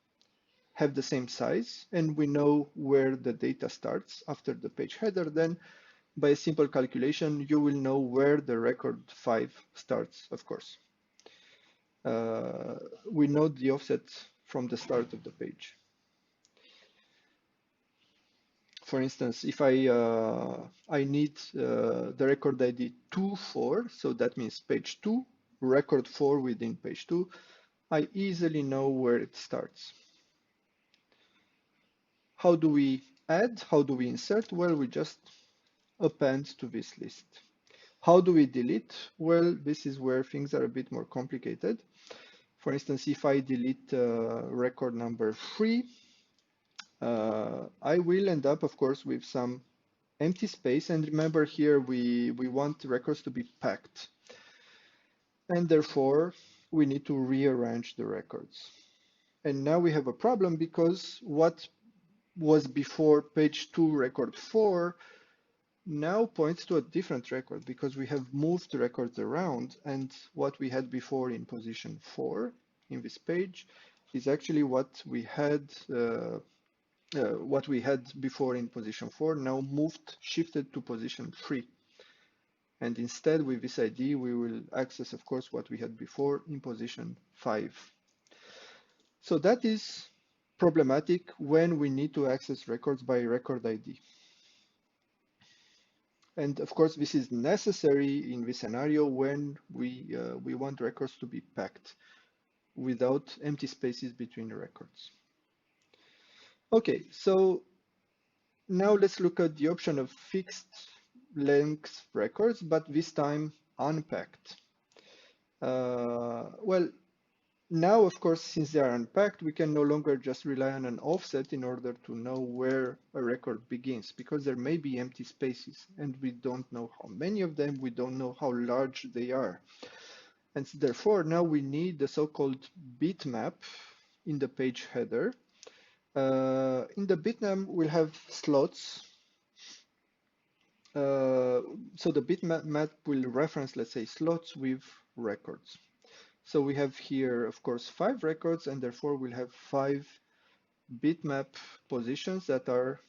have the same size and we know where the data starts after the page header, then by a simple calculation, you will know where the record 5 starts, of course. We know the offset from the start of the page. For instance, if I need the record ID 24, so that means page 2, record 4 within page 2, I easily know where it starts. How do we add? How do we insert? Well, we just append to this list. How do we delete? Well, this is where things are a bit more complicated. For instance, if I delete record number 3, I will end up, of course, with some empty space. And remember here, we want records to be packed. And therefore, we need to rearrange the records. And now we have a problem because what was before page 2 record 4 now points to a different record because we have moved the records around, and what we had before in position 4 in this page is actually what we had before in position 4 now shifted to position 3. And instead, with this ID, we will access, of course, what we had before in position 5. So that is problematic when we need to access records by record ID. And of course, this is necessary in this scenario when we want records to be packed without empty spaces between the records. Okay, so now let's look at the option of fixed length records, but this time unpacked. Well, now, of course, since they are unpacked, we can no longer just rely on an offset in order to know where a record begins, because there may be empty spaces, and we don't know how many of them, we don't know how large they are. And therefore, now we need the so-called bitmap in the page header. In the bitmap, we'll have slots. So the bitmap will reference, let's say, slots with records. So we have here, of course, 5 records, and therefore we'll have 5 bitmap positions that are,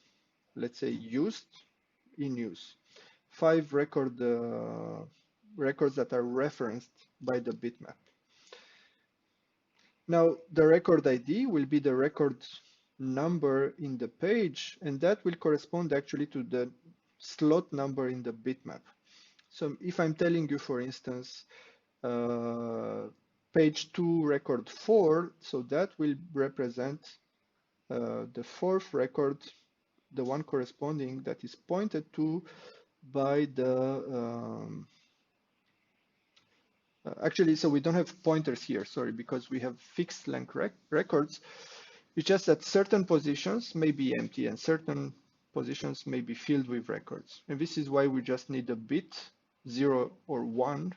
let's say, in use. 5 records that are referenced by the bitmap. Now, the record ID will be the record number in the page, and that will correspond actually to the slot number in the bitmap. So if I'm telling you, for instance, page 2 record 4, so that will represent the 4th record, the one corresponding that is pointed to by the actually, so we don't have pointers here, sorry, because we have fixed length records. It's just that certain positions may be empty and certain positions may be filled with records. And this is why we just need a bit, 0 or 1,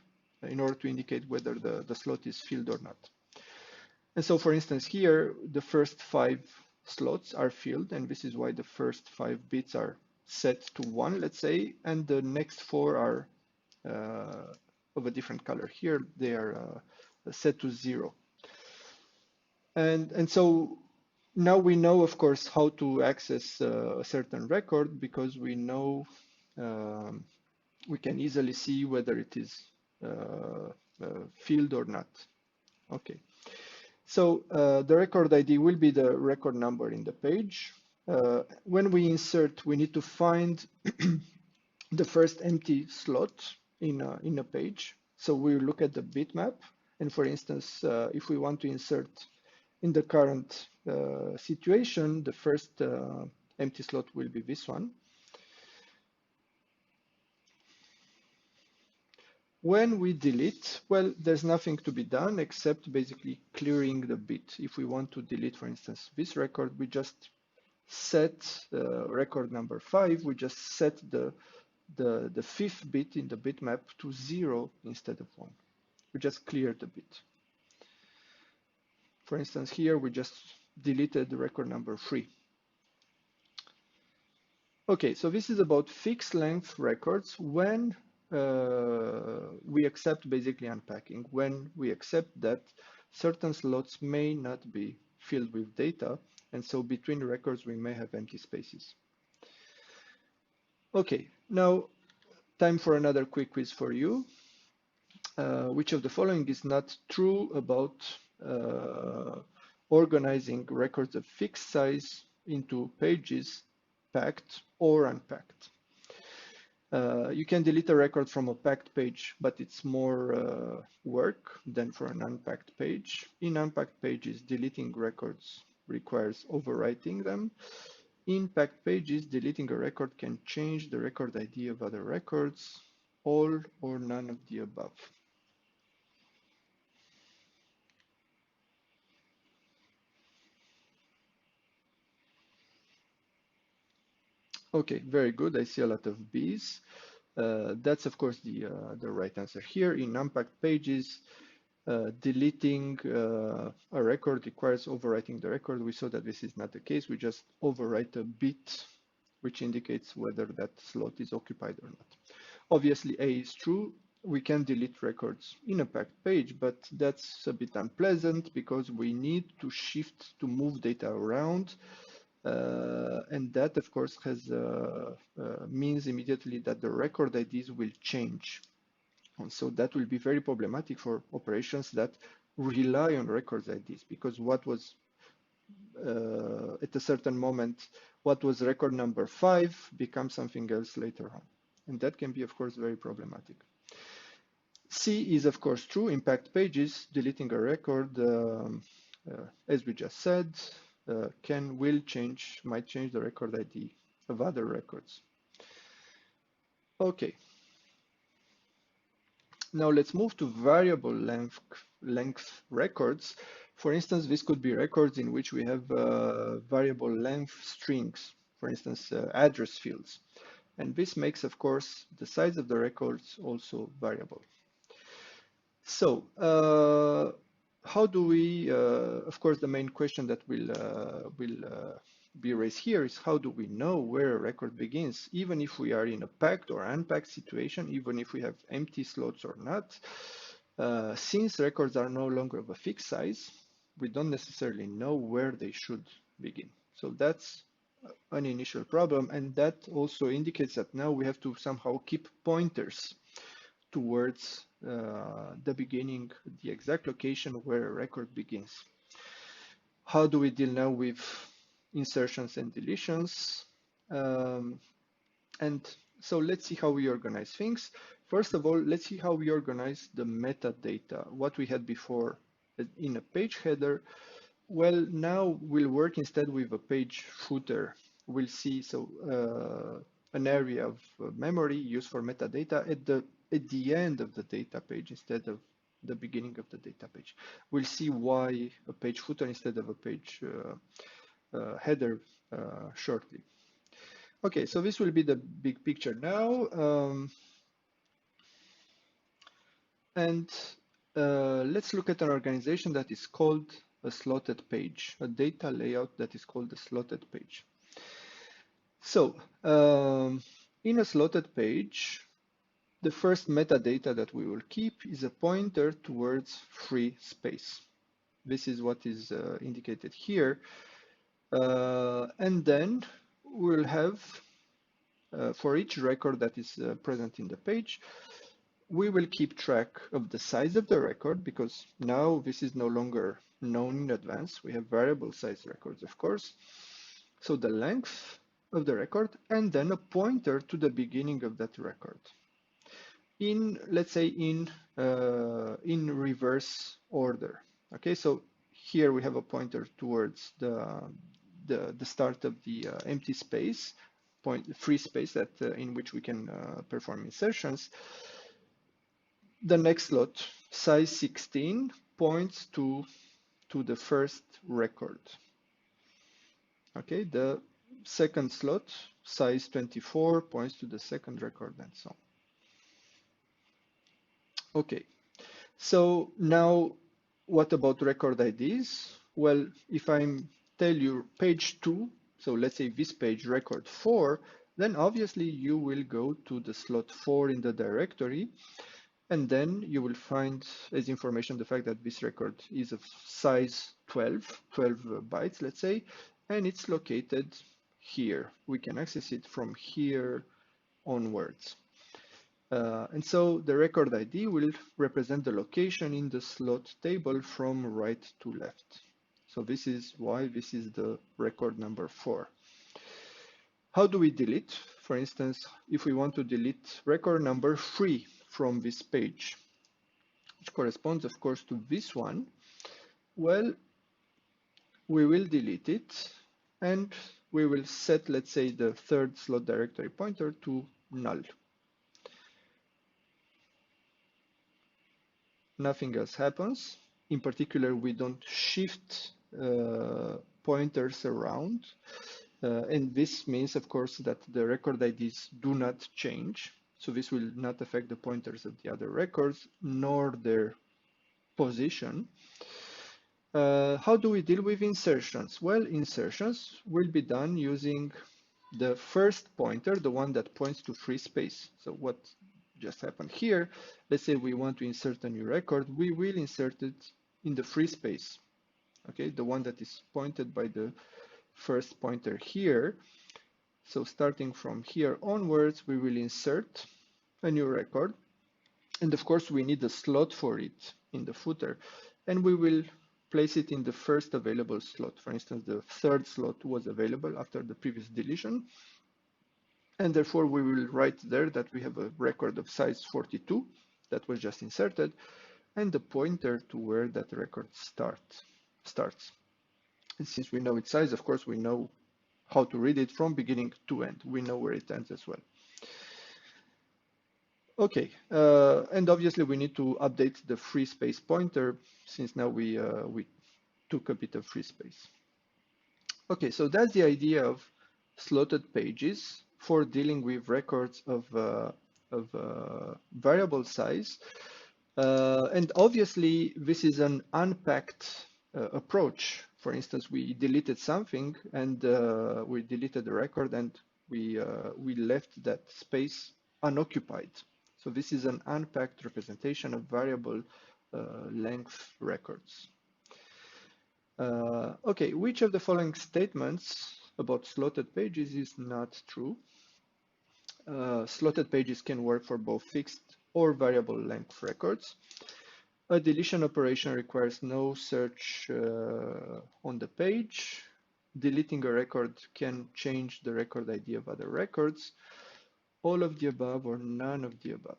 in order to indicate whether the slot is filled or not. And so, for instance, here, the first 5 slots are filled, and this is why the first 5 bits are set to 1, let's say, and the next 4 are of a different color. Here, they are set to 0. And so now we know, of course, how to access a certain record because we know we can easily see whether it is filled or not. Okay, so the record ID will be the record number in the page. When we insert, we need to find the first empty slot in a page. So we look at the bitmap, and for instance, if we want to insert in the current situation, the first empty slot will be this one. When we delete, well, there's nothing to be done except basically clearing the bit. If we want to delete, for instance, this record, we just set record number 5, we just set the 5th bit in the bitmap to 0 instead of 1. We just cleared the bit. For instance, here we just deleted the record number 3. Okay, so this is about fixed length records when we accept basically unpacking, when we accept that certain slots may not be filled with data, and so between the records we may have empty spaces. Okay, now time for another quick quiz for you. Which of the following is not true about organizing records of fixed size into pages packed or unpacked? You can delete a record from a packed page, but it's more work than for an unpacked page. In unpacked pages, deleting records requires overwriting them. In packed pages, deleting a record can change the record ID of other records, all or none of the above. Okay, very good. I see a lot of B's. That's of course the right answer here. In unpacked pages, deleting a record requires overwriting the record. We saw that this is not the case. We just overwrite a bit, which indicates whether that slot is occupied or not. Obviously, A is true. We can delete records in a packed page, but that's a bit unpleasant because we need to shift to move data around. And that, of course, means immediately that the record IDs will change. And so that will be very problematic for operations that rely on records IDs, because what was at a certain moment, what was record number 5 becomes something else later on. And that can be, of course, very problematic. C is, of course, true. In packed pages, deleting a record, as we just said, might change the record ID of other records. Okay. Now let's move to variable length records. For instance, this could be records in which we have variable length strings, for instance, address fields. And this makes, of course, the size of the records also variable. So how do we, of course, the main question that will be raised here is how do we know where a record begins, even if we are in a packed or unpacked situation, even if we have empty slots or not. Since records are no longer of a fixed size, we don't necessarily know where they should begin. So that's an initial problem, and that also indicates that now we have to somehow keep pointers towards the beginning, the exact location where a record begins. How do we deal now with insertions and deletions? And so let's see how we organize things. First of all, let's see how we organize the metadata, what we had before in a page header. Well, now we'll work instead with a page footer. We'll see an area of memory used for metadata at the end of the data page instead of the beginning of the data page. We'll see why a page footer instead of a page header shortly. Okay, so this will be the big picture now. Let's look at an organization that is called a slotted page, a data layout that is called a slotted page. So in a slotted page, the first metadata that we will keep is a pointer towards free space. This is what is indicated here. And then we'll have, for each record that is present in the page, we will keep track of the size of the record, because now this is no longer known in advance. We have variable size records, of course. So the length of the record, and then a pointer to the beginning of that record. Let's say in reverse order. Okay, so here we have a pointer towards the start of the empty space, free space that in which we can perform insertions. The next slot, size 16, points to the first record. Okay, the second slot, size 24, points to the second record, and so on. Okay, so now what about record IDs? Well, if I tell you page 2, so let's say this page, record 4, then obviously you will go to the slot 4 in the directory, and then you will find as information the fact that this record is of size 12 bytes, let's say, and it's located here. We can access it from here onwards. And so the record ID will represent the location in the slot table from right to left. So this is why this is the record number 4. How do we delete? For instance, if we want to delete record number 3 from this page, which corresponds, of course, to this one, well, we will delete it, and we will set, let's say, the third slot directory pointer to null. Nothing else happens. In particular, we don't shift pointers around. And this means, of course, that the record IDs do not change. So this will not affect the pointers of the other records, nor their position. How do we deal with insertions? Well, insertions will be done using the first pointer, the one that points to free space. So what just happened here, let's say we want to insert a new record, we will insert it in the free space, okay, the one that is pointed by the first pointer here. So starting from here onwards, we will insert a new record. And of course, we need a slot for it in the footer. And we will place it in the first available slot. For instance, the third slot was available after the previous deletion. And therefore, we will write there that we have a record of size 42 that was just inserted, and the pointer to where that record starts. And since we know its size, of course, we know how to read it from beginning to end. We know where it ends as well. Okay, and obviously we need to update the free space pointer since now we took a bit of free space. Okay, so that's the idea of slotted pages for dealing with records of variable size. And obviously this is an unpacked approach. For instance, we deleted something and we deleted the record and we left that space unoccupied. So this is an unpacked representation of variable length records. Okay, which of the following statements about slotted pages is not true? Slotted pages can work for both fixed or variable length records. A deletion operation requires no search on the page. Deleting a record can change the record ID of other records. All of the above or none of the above.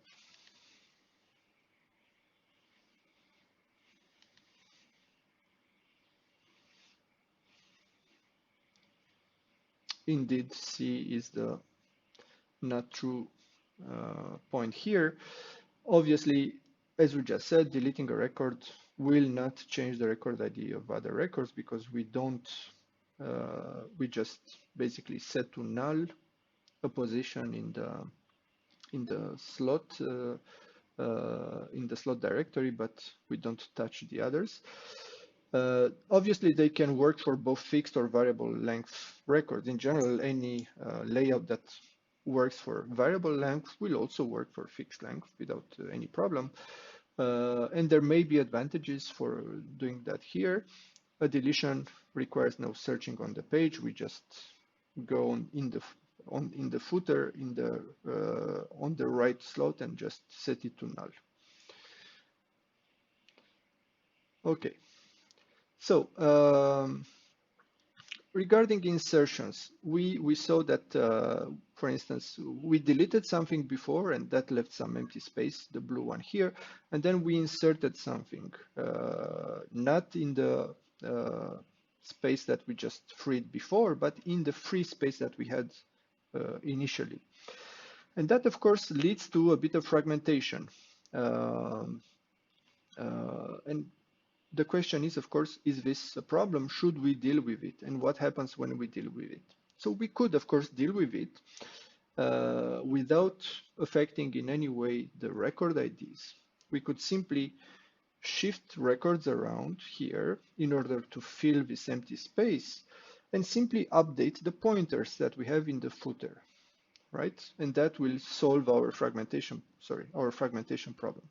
Indeed, C is the not true point here. Obviously, as we just said, deleting a record will not change the record ID of other records because we don't, we just basically set to null a position in the slot directory, but we don't touch the others. Obviously, they can work for both fixed or variable length records. In general, any layout that works for variable length will also work for fixed length without any problem. And there may be advantages for doing that here. A deletion requires no searching on the page. We just go in the footer on the right slot and just set it to null. Okay. So regarding insertions, we saw that, for instance, we deleted something before and that left some empty space, the blue one here, and then we inserted something, not in the space that we just freed before, but in the free space that we had initially. And that, of course, leads to a bit of fragmentation. And the question is, of course, is this a problem? Should we deal with it? And what happens when we deal with it? So we could, of course, deal with it without affecting in any way the record IDs. We could simply shift records around here in order to fill this empty space and simply update the pointers that we have in the footer, right? And that will solve our fragmentation problem.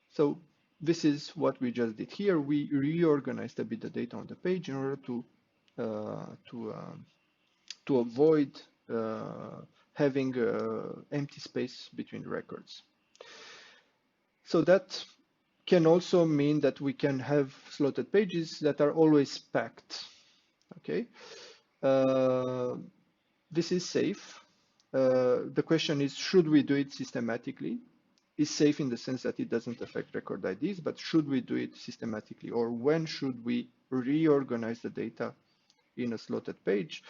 So this is what we just did here. We reorganized a bit the data on the page in order to avoid having empty space between records. So that can also mean that we can have slotted pages that are always packed. Okay, this is safe. The question is, should we do it systematically? Is safe in the sense that it doesn't affect record IDs, but should we do it systematically, or when should we reorganize the data in a slotted page?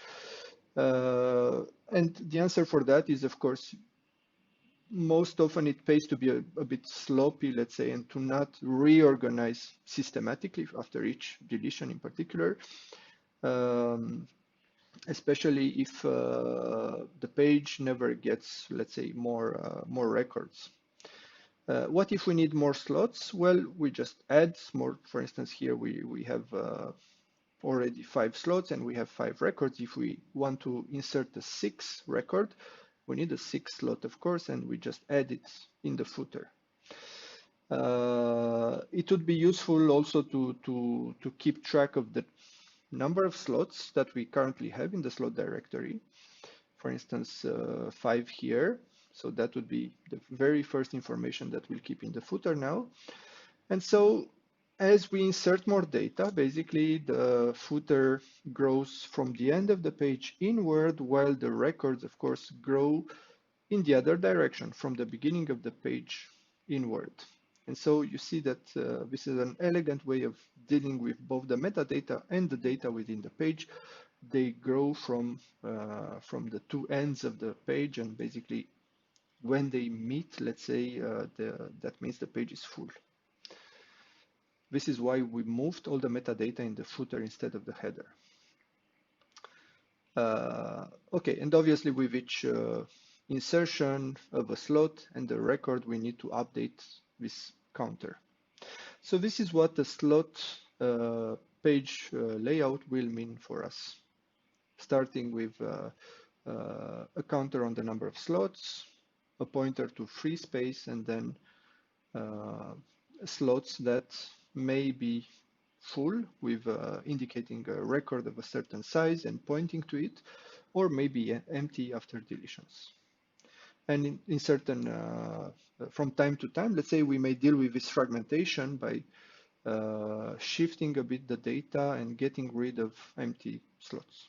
And the answer for that is, of course, most often it pays to be a bit sloppy, let's say, and to not reorganize systematically after each deletion in particular, um, especially if the page never gets, let's say, more records. What if we need more slots? Well, we just add more. For instance, here we have already 5 slots and we have 5 records. If we want to insert a 6th record, we need a 6th slot, of course, and we just add it in the footer. It would be useful also to keep track of the number of slots that we currently have in the slot directory. For instance, 5 here. So that would be the very first information that we'll keep in the footer now. And so as we insert more data, basically the footer grows from the end of the page inward, while the records, of course, grow in the other direction, from the beginning of the page inward. And so you see that this is an elegant way of dealing with both the metadata and the data within the page. They grow from the two ends of the page, and basically when they meet, let's say, that means the page is full. This is why we moved all the metadata in the footer instead of the header. Okay, and obviously with each insertion of a slot and the record, we need to update this counter. So this is what the slot page layout will mean for us, starting with a counter on the number of slots, a pointer to free space, and then slots that may be full with indicating a record of a certain size and pointing to it, or maybe empty after deletions. And in certain, from time to time, let's say we may deal with this fragmentation by shifting a bit the data and getting rid of empty slots.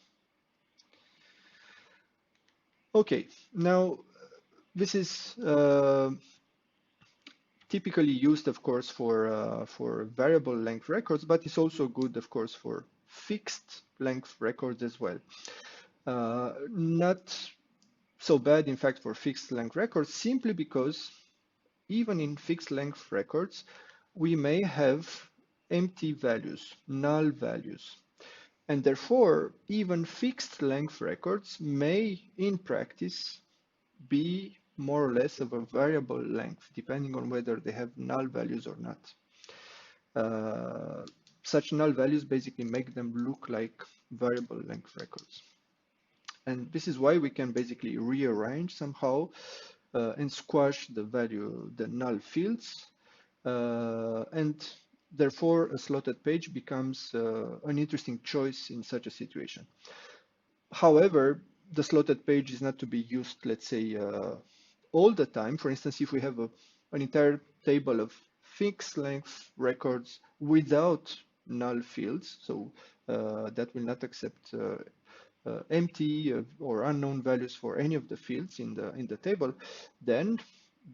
Okay, now this is typically used, of course, for variable length records, but it's also good, of course, for fixed length records as well. Not so bad, in fact, for fixed length records, simply because even in fixed length records, we may have empty values, null values. And therefore, even fixed length records may, in practice, be more or less of a variable length, depending on whether they have null values or not. Such null values basically make them look like variable length records. And this is why we can basically rearrange somehow and squash the value, the null fields, and therefore a slotted page becomes an interesting choice in such a situation. However, the slotted page is not to be used, let's say, all the time. For instance, if we have an entire table of fixed length records without null fields, so that will not accept empty or unknown values for any of the fields in the table, then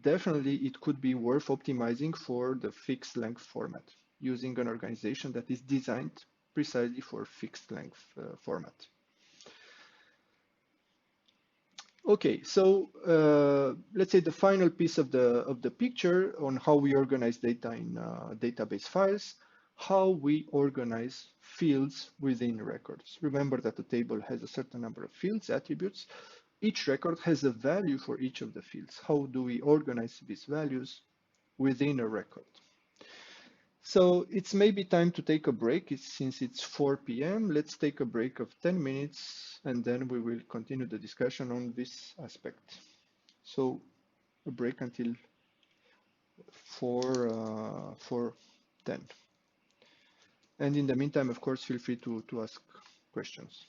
definitely it could be worth optimizing for the fixed length format using an organization that is designed precisely for fixed length format. Okay, so let's say the final piece of the picture on how we organize data in database files, how we organize fields within records. Remember that the table has a certain number of fields, attributes. Each record has a value for each of the fields. How do we organize these values within a record? So it's maybe time to take a break. Since it's 4 p.m., let's take a break of 10 minutes and then we will continue the discussion on this aspect. So a break until 4:10. And in the meantime, of course, feel free to ask questions.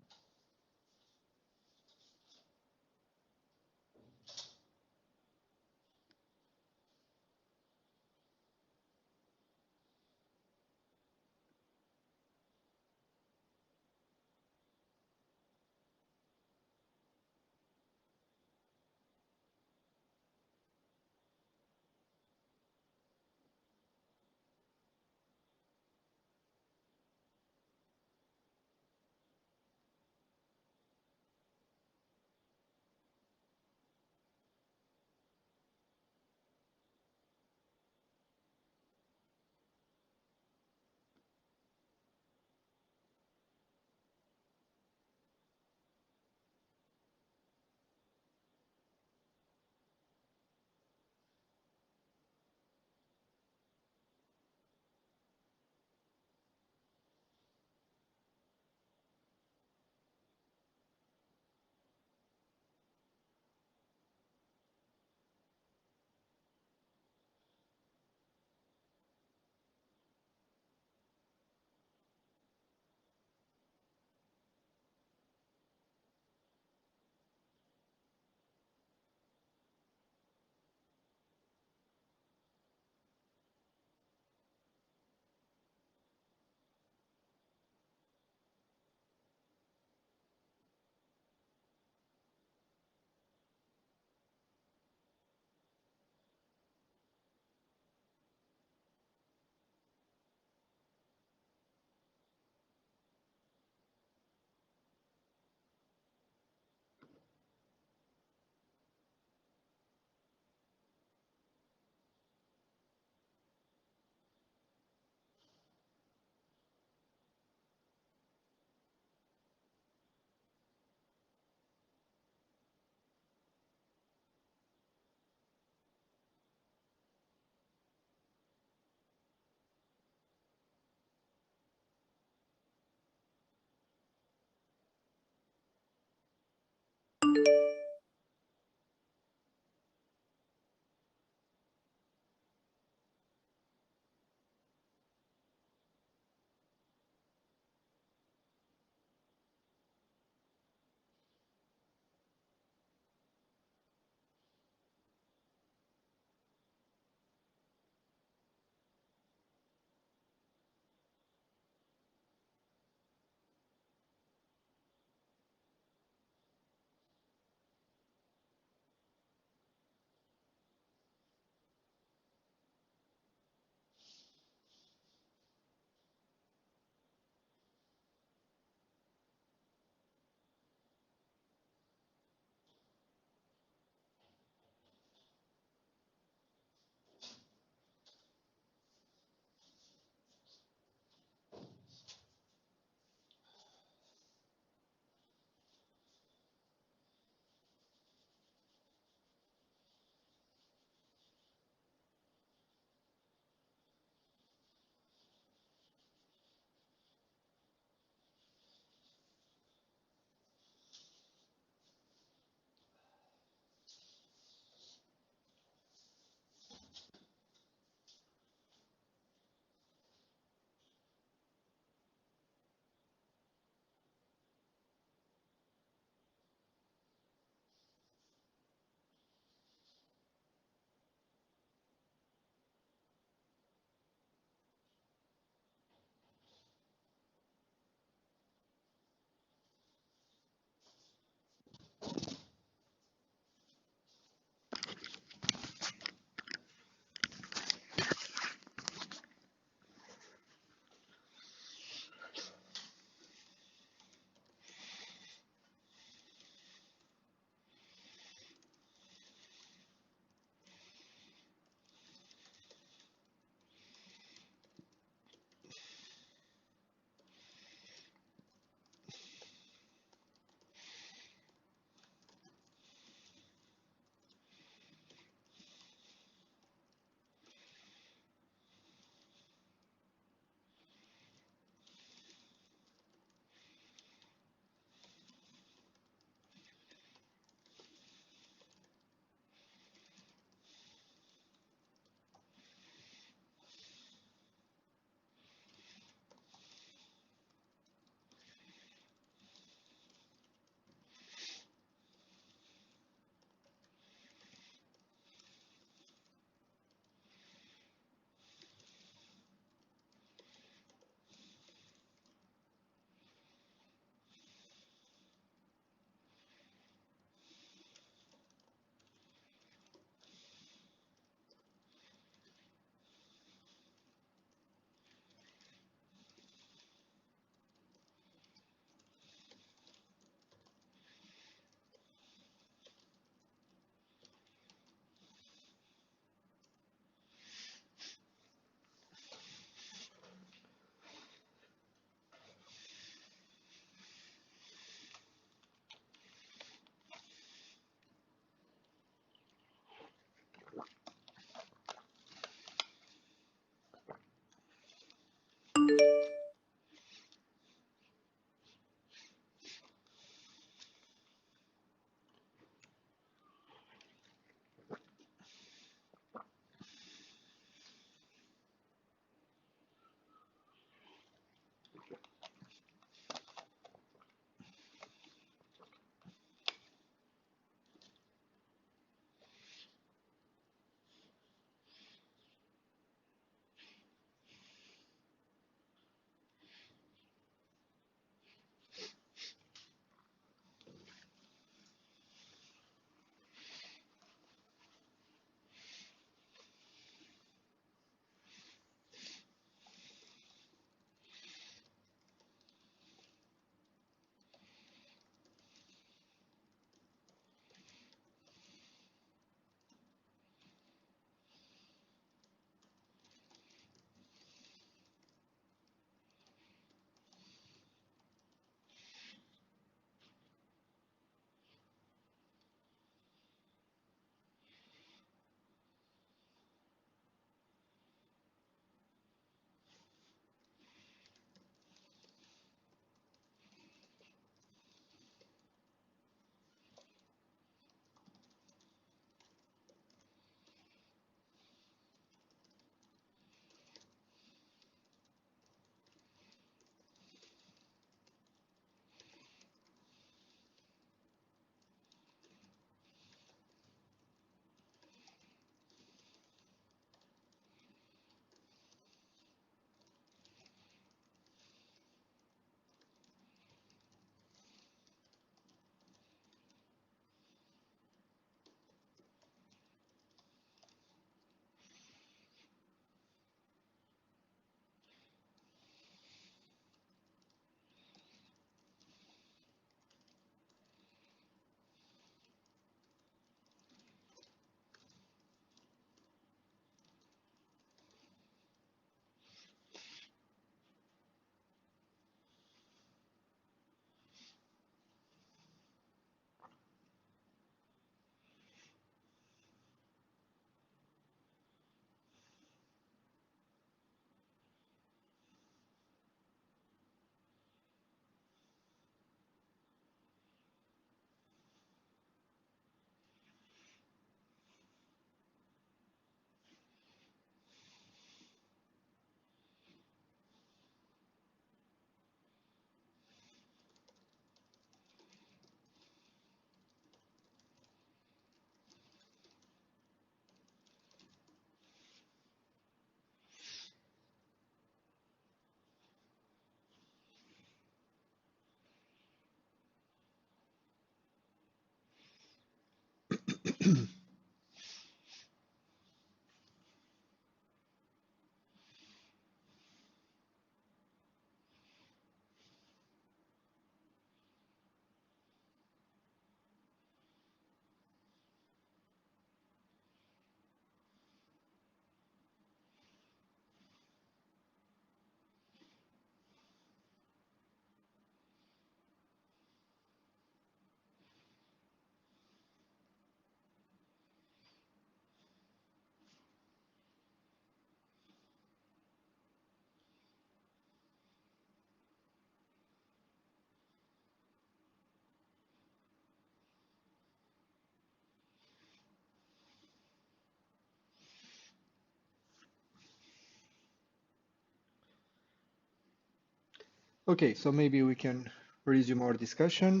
Okay, so maybe we can resume our discussion.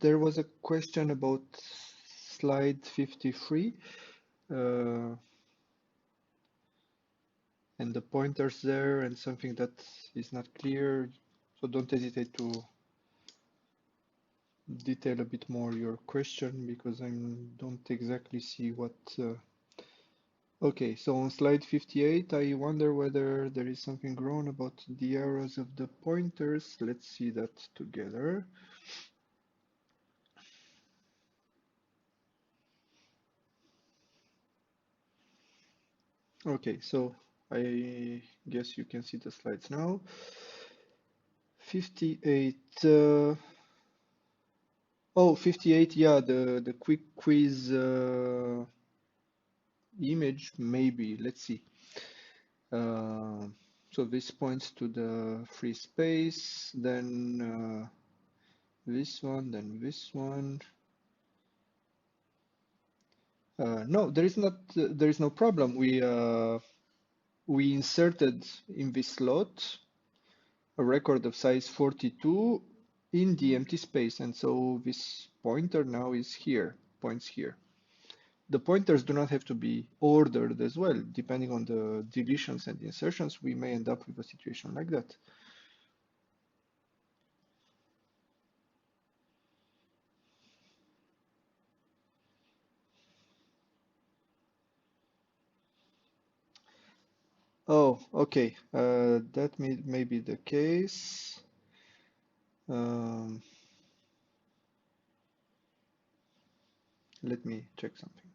There was a question about slide 53 uh, and the pointers there and something that is not clear. So don't hesitate to detail a bit more your question because I don't exactly see what. Okay, so on slide 58, I wonder whether there is something wrong about the arrows of the pointers. Let's see that together. Okay, so I guess you can see the slides now. 58. Oh, 58, yeah, the quick quiz image, maybe. Let's see. Uh, so this points to the free space, then this one, then this one. No, there is not. There is no problem. We inserted in this slot a record of size 42 in the empty space, and so this pointer now is here, points here. The pointers do not have to be ordered as well. Depending on the deletions and insertions, we may end up with a situation like that. Oh, okay. That may be the case. Um, Let me check something.